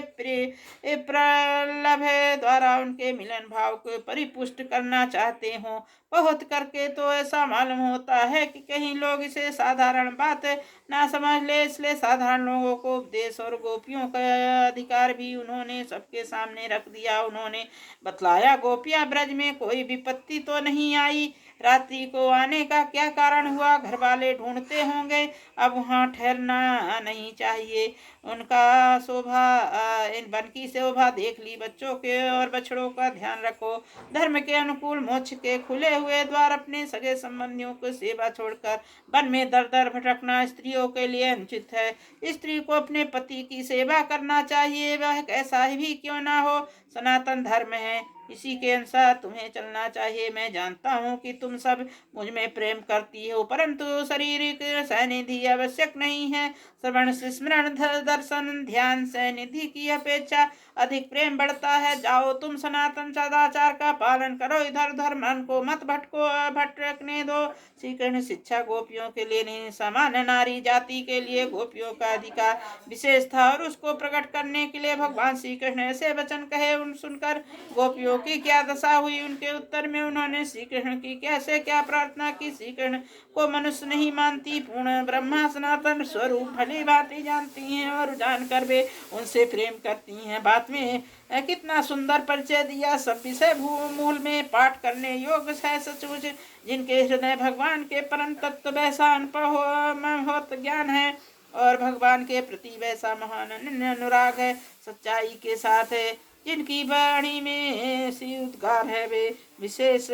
प्रलभ द्वारा उनके मिलन भाव को परिपुष्ट करना चाहते हों। बहुत करके तो ऐसा मालूम होता है कि कहीं लोग इसे साधारण बात ना समझ ले, इसलिए साधारण लोगों को उपदेश और गोपियों का अधिकार भी उन्होंने सबके सामने रख दिया। उन्होंने बतलाया, गोपियां ब्रज में कोई विपत्ति तो नहीं आई, रात्रि को आने का क्या कारण हुआ, घर वाले ढूंढते होंगे, अब वहाँ ठहरना नहीं चाहिए। उनका शोभा इन वन की शोभा देख ली, बच्चों के और बछड़ों का ध्यान रखो। धर्म के अनुकूल मोक्ष के खुले हुए द्वार अपने सगे संबंधियों को सेवा छोड़कर वन में दर दर भटकना स्त्रियों के लिए अनुचित है। स्त्री को अपने पति की सेवा करना चाहिए, वह कैसा भी क्यों ना हो, सनातन धर्म है, इसी के अनुसार तुम्हें चलना चाहिए। मैं जानता हूँ कि तुम सब मुझ में प्रेम करती हो, परंतु शारीरिक सानिध्य आवश्यक नहीं है। श्रवण स्मरण दर्शन ध्यान से निधि की अपेक्षा अधिक प्रेम बढ़ता है। जाओ तुम सनातन सदाचार का पालन करो, इधर उधर मन को मत भटकने दो। श्री कृष्ण शिक्षा गोपियों के लिए नहीं, सामान्य नारी जाति के लिए गोपियों का अधिकार विशेष था और उसको प्रकट करने के लिए भगवान श्री कृष्ण ऐसे वचन कहे। उन सुनकर गोपियों की क्या दशा हुई। उनके उत्तर में उन्होंने श्री कृष्ण की कैसे क्या प्रार्थना की। श्री कृष्ण को मनुष्य नहीं मानती, पूर्ण ब्रह्मा सनातन स्वरूप भली भांति जानती हैं और जानकर वे उनसे प्रेम करती हैं। बात में कितना सुंदर परिचय दिया। सब विषय मूल में पाठ करने योग्य है सचमुच। जिनके हृदय भगवान के परम तत्व वैसा अनुभव ज्ञान है और भगवान के प्रति वैसा महान अनुराग है, सच्चाई के साथ है, जिनकी वाणी में सी उद्गार है, वे विशेष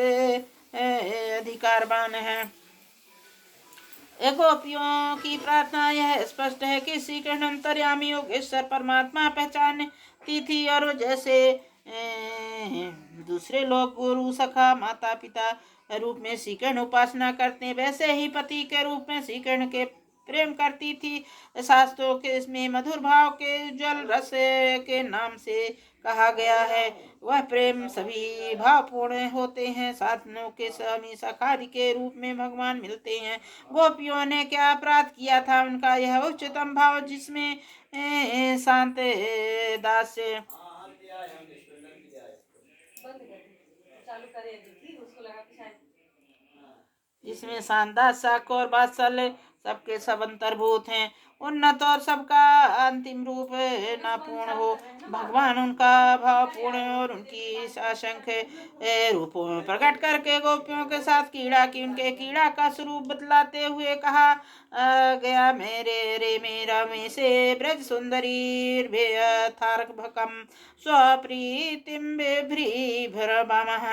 अधिकारवान है। गोपियों की प्रार्थना यह स्पष्ट है कि श्री कृष्ण अंतर्यामी योगेश्वर परमात्मा पहचानती थी और जैसे दूसरे लोग गुरु सखा माता पिता रूप में श्री कृष्ण उपासना करते हैं, वैसे ही पति के रूप में श्री कृष्ण के प्रेम करती थी। शास्त्रों के इसमें मधुर भाव के उज्ज्वल रस के नाम से कहा गया है। वह प्रेम सभी भावपूर्ण होते हैं। साधनों के स्वामी सखारी के रूप में भगवान मिलते हैं। गोपियों ने क्या अपराध किया था, उनका यह उच्चतम भाव जिसमें शांत दास्य जिसमें शानदार साख और वात्सल्य सबके सब अंतर्भूत हैं, उन्नत और सबका अंतिम रूप न पूर्ण हो। भगवान उनका भाव पूर्ण और उनकी असंख्य रूपों में प्रकट करके गोपियों के साथ कीड़ा की उनके कीड़ा का स्वरूप बतलाते हुए कहा गया, मेरा में से ब्रज सुंदरी थारक भकम स्वप्रीतिम भ्रमः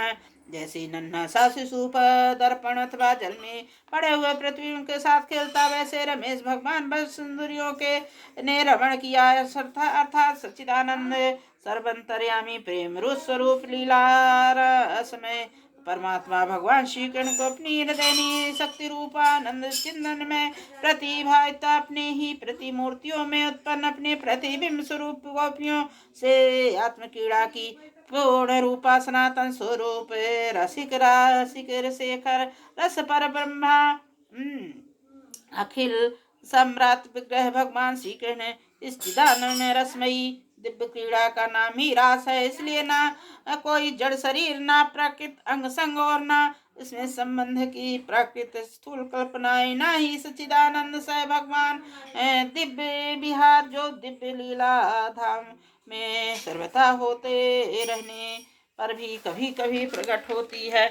जैसे नन्हा सा शिशु पर दर्पण अथवा जल में पड़े हुए पृथ्वी उनके साथ खेलता, वैसे रमेश भगवान बस सुंदरियों के ने रमण किया, अर्थात सच्चिदानंद सर्वंतर्यामी प्रेम रूप स्वरूप लीला रसमय परमात्मा भगवान श्री कृष्ण को अपनी हृदय शक्ति रूपानंद चिंतन में प्रतिभाता अपने ही प्रतिमूर्तियों में उत्पन्न अपने प्रतिबिंब स्वरूप गोपियों से आत्म क्रीड़ा की पूर्ण रूपा सनातन स्वरूप रसिक रासिक शेखर रस पर ब्रह्मा अखिल सम्राट विग्रह भगवान श्री कृष्ण इस चिदानंद में रसमयी दिव्य क्रीड़ा का नाम ही रास है। इसलिए ना कोई जड़ शरीर, ना प्राकृत अंग संग और ना इसमें संबंध की प्राकृत स्थूल कल्पनाएं, ना ही सच्चिदानंद से भगवान दिव्य विहार जो दिव्य लीला धाम में सर्वथा होते रहने पर भी कभी कभी प्रकट होती है।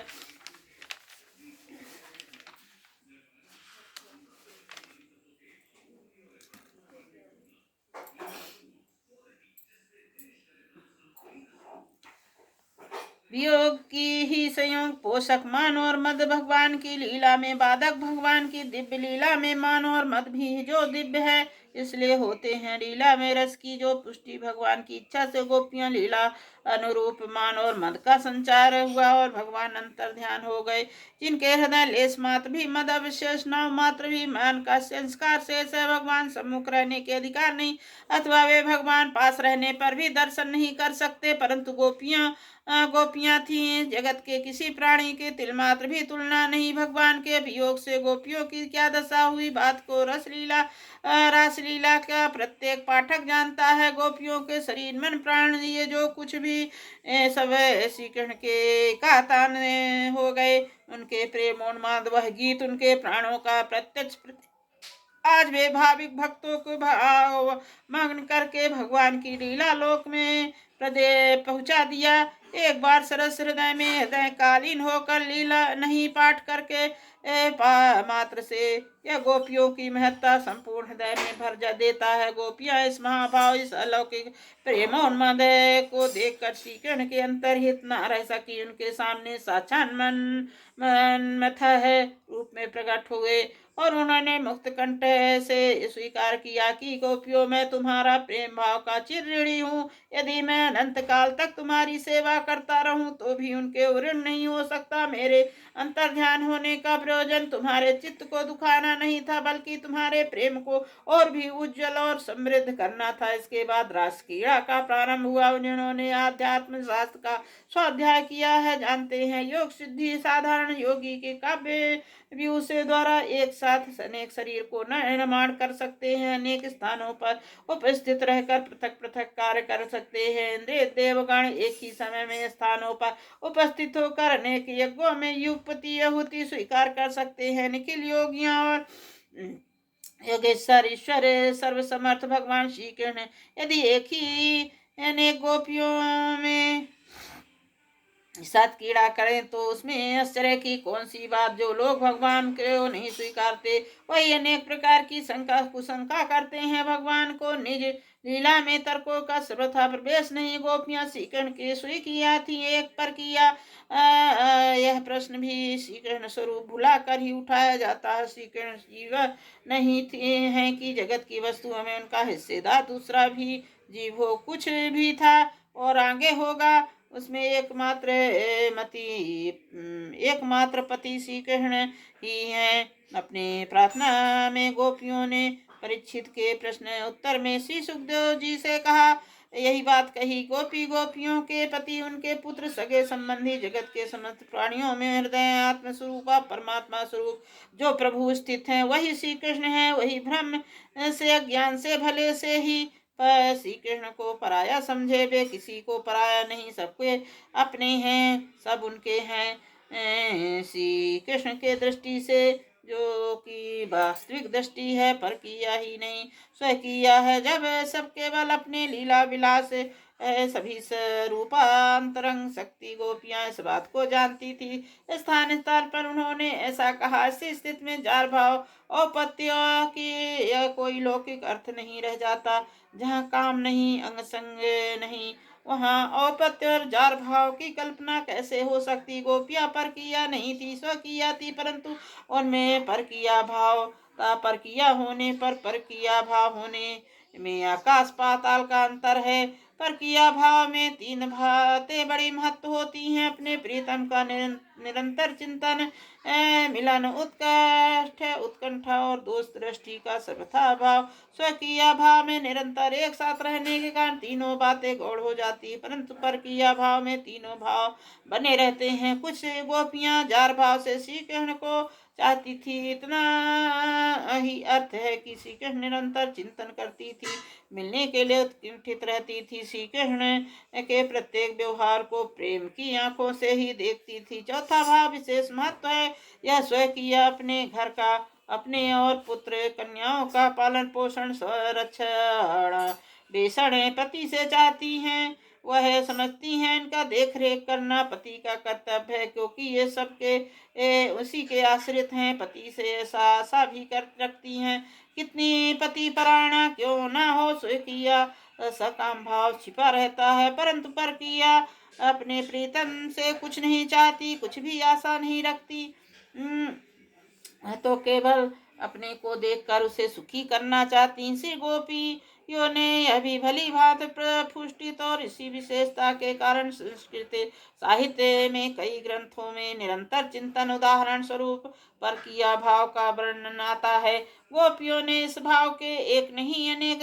वियोग की ही संयोग पोषक मान और मद भगवान की लीला में बाधक, भगवान की दिव्य लीला में मान और मद भी जो दिव्य है इसलिए होते हैं। लीला में रस की जो पुष्टि भगवान की इच्छा से गोपियां लीला अनुरूप मान और मद का संचार हुआ और भगवान अंतर ध्यान हो गए। जिनके हृदय लेस मात्र भी मद अविशेष नाव मात्र भी मान का संस्कार शेष है, भगवान सम्मुख रहने के अधिकार नहीं, अथवा वे भगवान पास रहने पर भी दर्शन नहीं कर सकते। परंतु गोपियां थी, जगत के किसी प्राणी के तिलमात्र भी तुलना नहीं। भगवान के वियोग से गोपियों की क्या दशा हुई, बात को रासलीला का प्रत्येक पाठक जानता है। गोपियों के शरीर मन प्राण ये जो कुछ भी सब श्री कृष्ण के कातान हो गए। उनके प्रेमोन्माद वह गीत उनके प्राणों का प्रत्यक्ष आज वे भाविक भक्तों को भाव मग्न करके भगवान की लीला लोक में पहुंचा दिया। एक बार सरस हृदय में हृदय कालीन होकर लीला नहीं पाठ करके मात्र से यह गोपियों की महत्ता संपूर्ण हृदय में भर जा देता है। गोपियां इस महाभाव इस अलौकिक प्रेमोन्माद को देखकर श्री कृष्ण के अंतर्हित न रह सकी, उनके सामने साक्षात मन्मथ है रूप में प्रकट हुए और उन्होंने मुक्त कंठ से स्वीकार किया कि गोपियों में तुम्हारा प्रेम भाव का चिर ऋणी हूँ। यदि मैं अनंत काल तक तुम्हारी सेवा करता रहूं तो भी उनके ऋण नहीं हो सकता। मेरे अंतर ध्यान होने का प्रयोजन तुम्हारे चित्त को दुखाना नहीं था, बल्कि तुम्हारे प्रेम को और भी उज्जवल और समृद्ध करना था। इसके बाद रास क्रीड़ा का प्रारंभ हुआ। उन्होंने आध्यात्म शास्त्र का स्वाध्याय किया है। जानते हैं योग सिद्धि साधारण योगी के काव्य व्यू से द्वारा एक साथ अनेक शरीर को निर्माण कर सकते हैं, अनेक स्थानों पर उपस्थित रहकर पृथक पृथक कार्य कर सकते हैं। इंद्रिय देवगण एक ही समय में स्थानों पर उपस्थित होकर अनेक यज्ञों में युगपति आहुति स्वीकार कर सकते हैं। निखिल योगियां और योगेश्वर ईश्वर सर्वसमर्थ भगवान श्री कृष्ण यदि एक ही अनेक गोपियों में साथ कीड़ा करें तो उसमें आश्चर्य की कौन सी बात। जो लोग भगवान को नहीं स्वीकारते वही अनेक प्रकार की शंका कुशंका करते हैं। भगवान को निज लीला में तर्कों का सर्वथा प्रवेश नहीं। गोपियां श्री कृष्ण के सुई किया थी एक पर किया यह प्रश्न भी श्री कृष्ण स्वरूप भुला कर ही उठाया जाता है। श्री कृष्ण जीव नहीं है कि जगत की वस्तुओं में उनका हिस्सेदार दूसरा भी जीव हो, कुछ भी था और आगे होगा उसमें एकमात्र पति श्री कृष्ण ही हैं। अपने प्रार्थना में गोपियों ने परीक्षित के प्रश्न उत्तर में श्री सुखदेव जी से कहा, यही बात कही। गोपियों के पति उनके पुत्र सगे संबंधी जगत के समस्त प्राणियों में हृदय आत्म स्वरूप परमात्मा स्वरूप जो प्रभु स्थित हैं वही श्री कृष्ण है। वही ब्रह्म से अज्ञान से भले से ही पर श्री कृष्ण को पराया समझे। वे किसी को पराया नहीं, सबके अपने हैं, सब उनके हैं। श्री कृष्ण के दृष्टि से जो कि वास्तविक दृष्टि है पर किया ही नहीं स्वयं किया है। जब सब केवल अपने लीला विलास सभी स्वरूपांतरंग शक्ति गोपियां इस बात को जानती थी। स्थान स्थान पर उन्होंने ऐसा कहा। इसी स्थिति में जार भाव औपत्य की यह कोई लौकिक अर्थ नहीं रह जाता। जहाँ काम नहीं, अंग संग नहीं, वहाँ औपत्य और जार भाव की कल्पना कैसे हो सकती। गोपियाँ परकिया नहीं थी, स्वकिया थी, परंतु उनमें परकिया भाव था। परकिया होने पर परकिया भाव होने में आकाश पाताल का अंतर है। परकिया भाव में तीन बातें बड़ी महत्व होती हैं: अपने प्रीतम का निरंतर चिंतन, मिलन उत्कर्ष उत्कंठा और दोस्त दृष्टि का सर्वथा भाव। स्वकीय भाव में निरंतर एक साथ रहने के कारण तीनों बातें गौड़ हो जाती है, परंतु परकीय भाव में तीनों भाव बने रहते हैं। कुछ गोपियां जार भाव से श्री कृष्ण को चाहती थी, इतना ही अर्थ है कि श्री कृष्ण निरंतर चिंतन करती थी, मिलने के लिए उत्कंठित रहती थी, श्री कृष्ण के प्रत्येक व्यवहार को प्रेम की आंखों से ही देखती थी। चौथा भाव विशेष महत्व है, यह स्वकीय अपने घर का, अपने और पुत्र कन्याओं का पालन पोषण संरक्षण बेषण पति से चाहती हैं। वह समझती हैं इनका देख रेख करना पति का कर्तव्य है, क्योंकि ये सबके उसी के आश्रित हैं। पति से ऐसा आशा भी कर रखती हैं, कितनी पति परायणा क्यों ना हो, स्वकीय सकाम भाव छिपा रहता है, परंतु परकीय अपने प्रीतम से कुछ नहीं चाहती, कुछ भी आशा नहीं रखती, तो केवल अपने को देखकर उसे सुखी करना चाहती। श्री गोपियों ने यह भी भली भांति पुष्टित और इसी विशेषता के कारण संस्कृत साहित्य में कई ग्रंथों में निरंतर चिंतन उदाहरण स्वरूप परकीय भाव का वर्णन आता है। गोपियों ने इस भाव के एक नहीं अनेक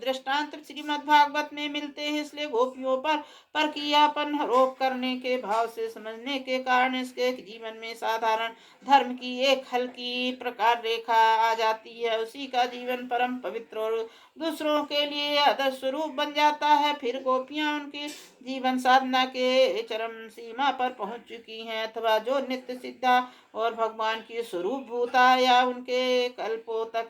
दृष्टांत श्रीमद्भागवत में मिलते हैं, इसलिए गोपियों पर परकीयापन आरोप करने के भाव से समझने के कारण इसके जीवन में साधारण धर्म की एक हल्की प्रकार रेखा आ जाती है। उसी का जीवन परम पवित्र और दूसरों के लिए आदर्श स्वरूप बन जाता है। फिर गोपियां उनकी जीवन साधना के चरम सीमा पर पहुंच चुकी हैं, अथवा जो नित्य सिद्धा और भगवान की स्वरूप भूता या उनके कल्पों तक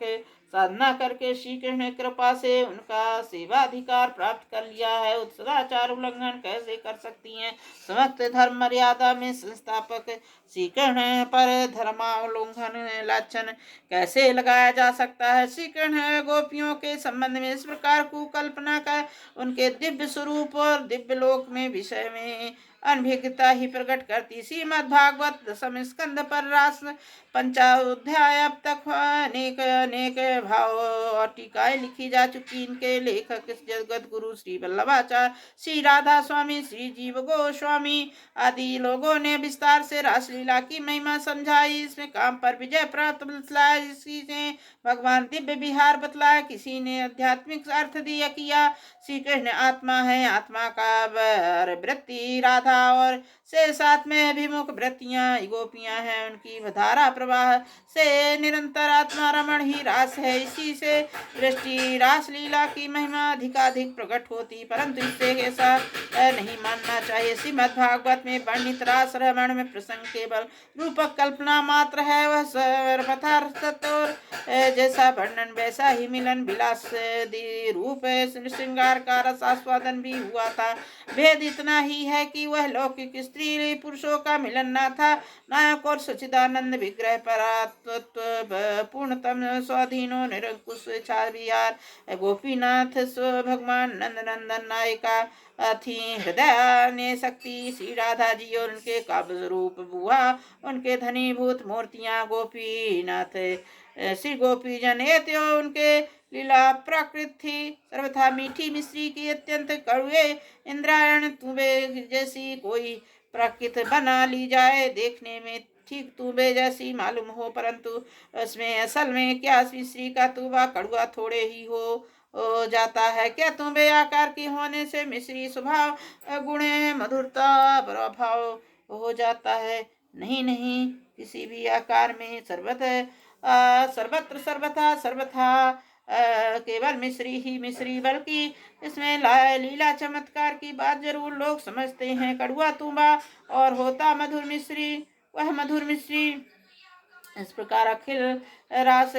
साधना करके श्री कृष्ण कृपा से उनका सेवाधिकार प्राप्त कर लिया है, सदाचार उल्लंघन कैसे कर सकती हैं। समस्त धर्म मर्यादा में संस्थापक श्री कृष्ण पर धर्मावलोकन लाछन कैसे लगाया जा सकता है। श्री कृष्ण गोपियों के संबंध में इस प्रकार कुकल्पना का उनके दिव्य स्वरूप और दिव्य लोक में विषय में अनभिज्ञता ही प्रकट करती। श्रीमद्भागवत दशम स्कंद पर रास पंचाध्याय अब तक अनेक अनेक भाव और टीकाएं लिखी जा चुकी। इनके लेखक जगत गुरु श्री वल्लभाचार्य, श्री राधा स्वामी, श्री जीव गोस्वामी आदि लोगों ने विस्तार से रासलीला की महिमा समझाई, इसमें काम पर विजय प्राप्त बतलाया, किसी ने भगवान दिव्य विहार बतलाया, किसी ने आध्यात्मिक अर्थ दिया किया। श्री कृष्ण आत्मा है, आत्मा का वृत्ति राधा और से साथ में अभिमुख वृत्तियां गोपियां हैं, उनकी धारा प्रवाह से निरंतर आत्मा रमण ही रास है। इसी से दृष्टि रास लीला की महिमा अधिकाधिक प्रकट होती, परंतु इससे ऐसा नहीं मानना चाहिए। श्रीमद्भागवत में वर्णित रास रमण में प्रसंग केवल रूपक कल्पना मात्र है, वह सर्वथा और जैसा वर्णन वैसा ही मिलन विलास रूप श्रृंगार का रसास्वादन भी हुआ था। भेद इतना ही है कि वह लौकिक स्त्री पुरुषों का मिलन न था, नायक और सच्चिदानंद विग्रह परात्व पूर्णतम स्वाधीनो निरंकुश छार विहार गोपीनाथ स्व भगवान नंद नंदन नायिका थी। हृदय ने शक्ति श्री राधा जी और उनके काव्य स्वरूप बुआ उनके धनीभूत मूर्तियां गोपीनाथ श्री गोपी जन एत्यो उनके लीला प्राकृत थी, सर्वथा मीठी मिश्री की अत्यंत कड़ुए इंद्रायण तुबे जैसी कोई प्राकृत बना ली जाए, देखने में ठीक तुबे जैसी मालूम हो, परंतु उसमें असल में क्या मिश्री का तुबा कड़ुआ थोड़े ही हो जाता है। क्या तुबे आकार की होने से मिश्री स्वभाव गुण मधुरता प्रभाव हो जाता है? नहीं नहीं, किसी भी आकार में सर्वत्र सर्वथा सर्वथा केवल मिश्री ही मिश्री, बल्कि इसमें लीला चमत्कार की बात जरूर लोग समझते हैं। कड़ुआ तुबा और होता मधुर मिश्री, वह मधुर मिश्री। इस प्रकार अखिल रास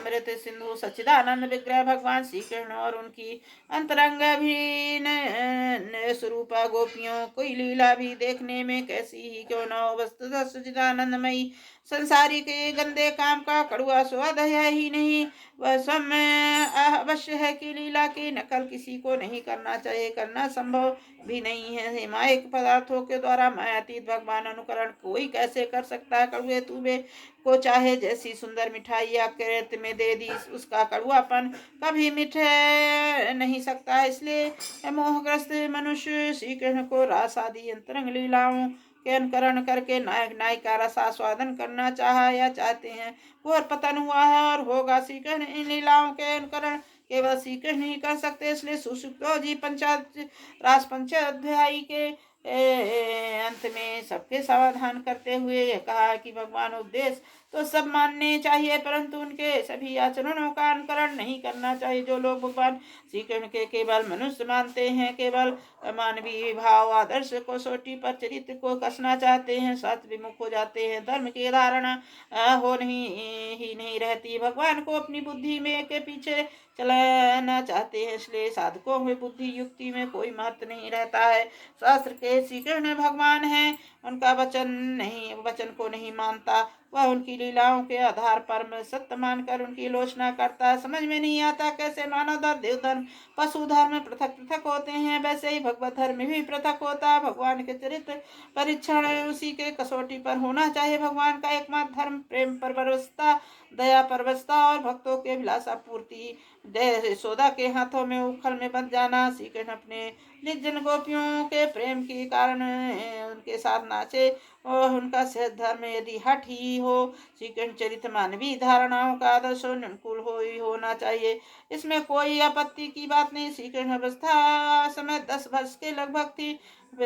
मृत सिंधु सच्चिदानंद विग्रह भगवान श्री कृष्ण और उनकी अंतरंग भी स्वरूपा गोपियों कोई लीला भी देखने में कैसी ही क्यों न हो, वस्तुतः सच्चिदानंदमयी संसारी के गंदे काम का कड़ुआ स्वाद है ही नहीं। वह सब में अवश्य है कि लीला की नकल किसी को नहीं करना चाहिए, करना संभव भी नहीं है। मायिक पदार्थों के द्वारा मायातीत भगवान अनुकरण कोई कैसे कर सकता है। कड़ुए तुबे को चाहे जैसी सुंदर मिठाई या कृत में दे दी, उसका कड़ुआपन कभी मिट नहीं सकता। इसलिए मोहग्रस्त मनुष्य श्री कृष्ण को रास आदि अंतरंग लीलाओं के अनुकरण करके नायक नायिका रसास्वादन करना चाहा या चाहते हैं, वो पतन हुआ है और होगा। श्री कृष्ण इन लीलाओं के अनुकरण केवल श्री कृष्ण ही कर सकते। इसलिए सुश्रुतो जी रास पंचाध्यायी के अंत में सबके समाधान करते हुए यह कहा कि भगवान उपदेश तो सब मानने चाहिए, परंतु उनके सभी आचरणों का अनुकरण नहीं करना चाहिए। जो लोग भगवान श्री कृष्ण के केवल मनुष्य मानते हैं, केवल मानवीय भाव आदर्श को सोटी पर चरित्र को कसना चाहते हैं, सत्य विमुख हो जाते हैं, धर्म की धारणा हो नहीं रहती, भगवान को अपनी बुद्धि में के पीछे चलाना चाहते हैं। इसलिए साधकों में बुद्धि युक्ति में कोई महत्व नहीं रहता है। शास्त्र के श्री कृष्ण भगवान है, उनका वचन को नहीं मानता, वह उनकी लीलाओं के आधार पर सत्य मानकर उनकी आलोचना करता है। समझ में नहीं आता कैसे मानव धर्म देव धर्म पशु धर्म पृथक पृथक होते हैं, वैसे ही भगवत धर्म भी पृथक होता है। भगवान के चरित्र परीक्षण उसी के कसौटी पर होना चाहिए। भगवान का एकमात्र धर्म प्रेम परवरस्ता, दया परवस्ता और भक्तों के विलासा पूर्ति। यशोदा के हाथों में उखल में बंध जाना। श्री कृष्ण अपने निर्जन गोपियों के प्रेम के कारण उनके साथ नाचे और उनका सहज धर्म यदि हठ ही हो। श्री कृष्ण चरित्र मानवीय धारणाओं का आदर्श अनुकूल होना चाहिए, इसमें कोई आपत्ति की बात नहीं। श्री कृष्ण अवस्था समय 10 वर्ष के लगभग थी।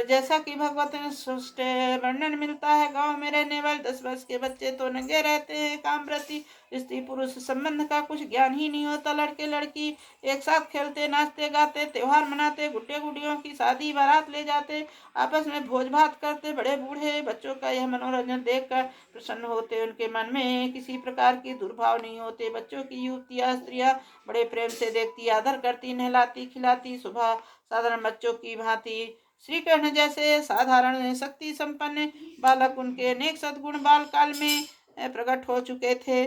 जैसा कि भगवत स्पष्ट वर्णन मिलता है, गांव में रहने वाले 10 वर्ष के बच्चे तो नंगे रहते हैं। कामव्रती स्त्री पुरुष संबंध का कुछ ज्ञान ही नहीं होता। लड़के लड़की एक साथ खेलते नाचते गाते त्योहार मनाते, गुड्डे गुडियों की शादी बारात ले जाते, आपस में भोज भात करते। बड़े बूढ़े बच्चों का यह मनोरंजन देखकर प्रसन्न होते, उनके मन में किसी प्रकार की दुर्भाव नहीं होते। बच्चों की युवतियां स्त्रियां बड़े प्रेम से देखती, आदर करती, नहलाती खिलाती, सुबह साधारण बच्चों की भांति। श्री कृष्ण जैसे साधारण शक्ति संपन्न बालक, उनके अनेक सद्गुण बाल काल में प्रकट हो चुके थे।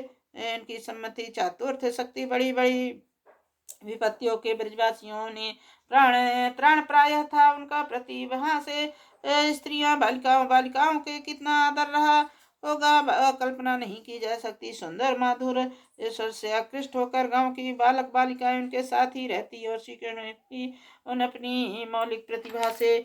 इनकी सम्मति चातुर्थ शक्ति बड़ी बड़ी विपत्तियों के ब्रजवासियों ने प्राण प्रायः था उनका प्रति। वहां से स्त्रियां बालिकाओं के कितना आदर रहा होगा कल्पना नहीं की जा सकती। सुंदर माधुर ईश्वर से आकृष्ट होकर गांव की बालक बालिकाएं उनके साथ ही रहती और श्री कृष्ण की उन अपनी मौलिक प्रतिभा से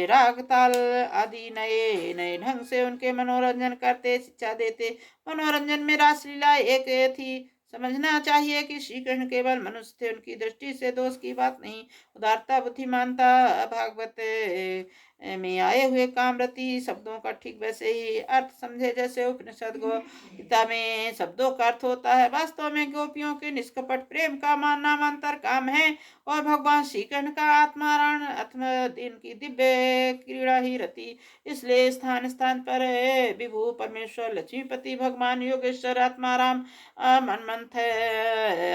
राग ताल आदि नए नए ढंग से उनके मनोरंजन करते, शिक्षा देते। मनोरंजन में रासलीला एक थी। समझना चाहिए कि श्री कृष्ण केवल मनुष्य थे, उनकी दृष्टि से दोष की बात नहीं। उदारता बुद्धिमानता भागवत में आए हुए कामरती शब्दों का ठीक वैसे ही अर्थ समझे जैसे उपनिषद गीता में शब्दों का अर्थ होता है। वास्तव में गोपियों के निष्कपट प्रेम का नामांतर काम है और भगवान श्री कृष्ण का आत्माराण दिन की दिव्य क्रीड़ा ही रति। इसलिए स्थान स्थान पर विभु परमेश्वर लक्ष्मीपति भगवान योगेश्वर आत्माराम मनमंथ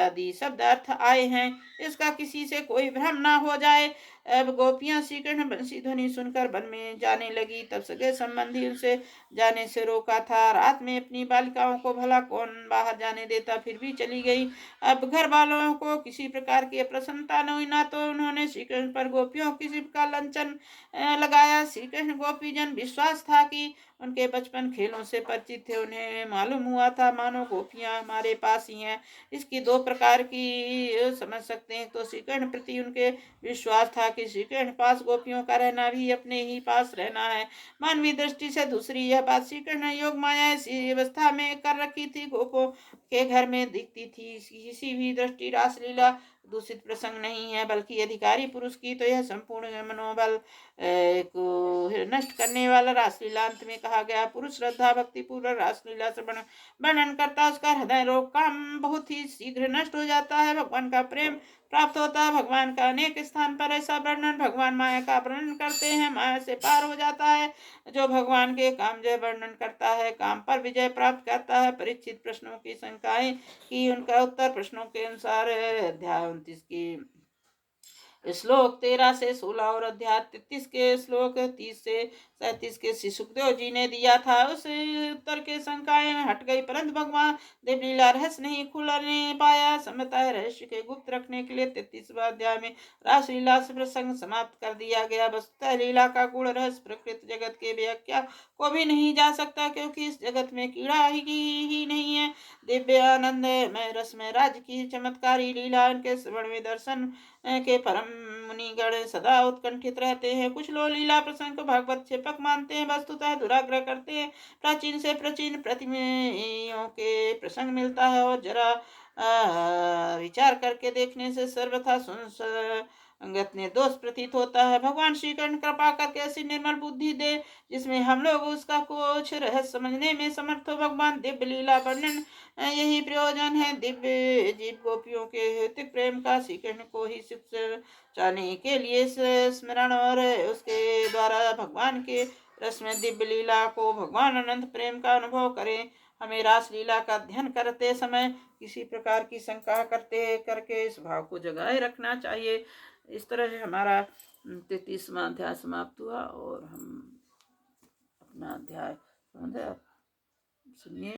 आदि शब्द अर्थ आए हैं, इसका किसी से कोई भ्रम ना हो जाए। अब गोपियां श्री कृष्ण बंसी ध्वनि सुनकर वन में जाने लगी, तब सगे संबंधी उनसे जाने से रोका था। रात में अपनी बालिकाओं को भला कौन बाहर जाने देता, फिर भी चली गई। अब घर वालों को किसी प्रकार की अप्रसन्नता न हुई, ना तो उन्होंने श्री कृष्ण पर गोपियों किसी का लांछन लगाया। श्री कृष्ण गोपीजन विश्वास था कि उनके बचपन खेलों से परिचित थे, उन्हें मालूम हुआ था मानो गोपियां हमारे पास ही हैं। इसकी दो प्रकार की समझ सकते हैं। तो श्री कृष्ण प्रति उनके विश्वास था कि श्री कृष्ण पास गोपियों का रहना भी अपने ही पास रहना है। मानवीय दृष्टि से दूसरी यह बात, श्री कृष्ण योग माया ऐसी अवस्था में कर रखी थी, गोपों के घर में दिखती थी। किसी भी दृष्टि रासलीला दूषित प्रसंग नहीं है, बल्कि अधिकारी पुरुष की तो यह संपूर्ण मनोबल को नष्ट करने वाला रासलीला। अंत में कहा गया, पुरुष श्रद्धा भक्ति पूर्वक रासलीला से वर्णन करता, उसका हृदय रोग काम बहुत ही शीघ्र नष्ट हो जाता है, भगवान का प्रेम प्राप्त होता है। भगवान का अनेक स्थान पर ऐसा वर्णन, भगवान माया का वर्णन करते हैं, माया से पार हो जाता है। जो भगवान के काम जय वर्णन करता है, काम पर विजय प्राप्त करता है। परीक्षित प्रश्नों की शंकाएं की, उनका उत्तर प्रश्नों के अनुसार अध्याय 29 की श्लोक 13 से 16 और अध्याय 33 के श्लोक 30 से 37 के श्री सुखदेव जी ने दिया था। उस उत्तर के शंकाएं हट गई, परंतु भगवान देवलीला रहस्य नहीं खुलने पाया। समता रहस्य के गुप्त रखने के लिए 33वां अध्याय में रासलीला से प्रसंग समाप्त कर दिया गया। वस्तुतः लीला का गुण रहस्य प्रकृत जगत के व्याख्या को भी नहीं जा सकता, क्योंकि इस जगत में कीड़ा ही नहीं है। दिव्य आनंद में रस में राज्य की चमत्कारी लीला, इनके श्रवण में दर्शन के परम मुनिगण सदा उत्कंठित रहते हैं। कुछ लोग लीला प्रसंग को भागवत क्षेपक मानते हैं, वस्तुतः दुराग्रह करते हैं। प्राचीन से प्राचीन प्रतिमेयों के प्रसंग मिलता है, और जरा विचार करके देखने से सर्वथा संगत निर्दोष प्रतीत होता है। भगवान श्री कृष्ण कृपा करके ऐसी निर्मल बुद्धि दे जिसमें हम लोग उसका कुछ रहस्य समझने में समर्थ हो। भगवान दिव्य लीला वर्णन यही प्रयोजन है। दिव्य जीव गोपियों के हेतु प्रेम का श्री कृष्ण को ही चाहने के लिए स्मरण, और उसके द्वारा भगवान के रस में दिव्य लीला को भगवान अनंत प्रेम का अनुभव करें। हमें रास लीला का अध्ययन करते समय किसी प्रकार की शंका करके इस भाव को जगाए रखना चाहिए। इस तरह से हमारा 33वां अध्याय समाप्त हुआ, और हम अपना अध्याय सुनिए।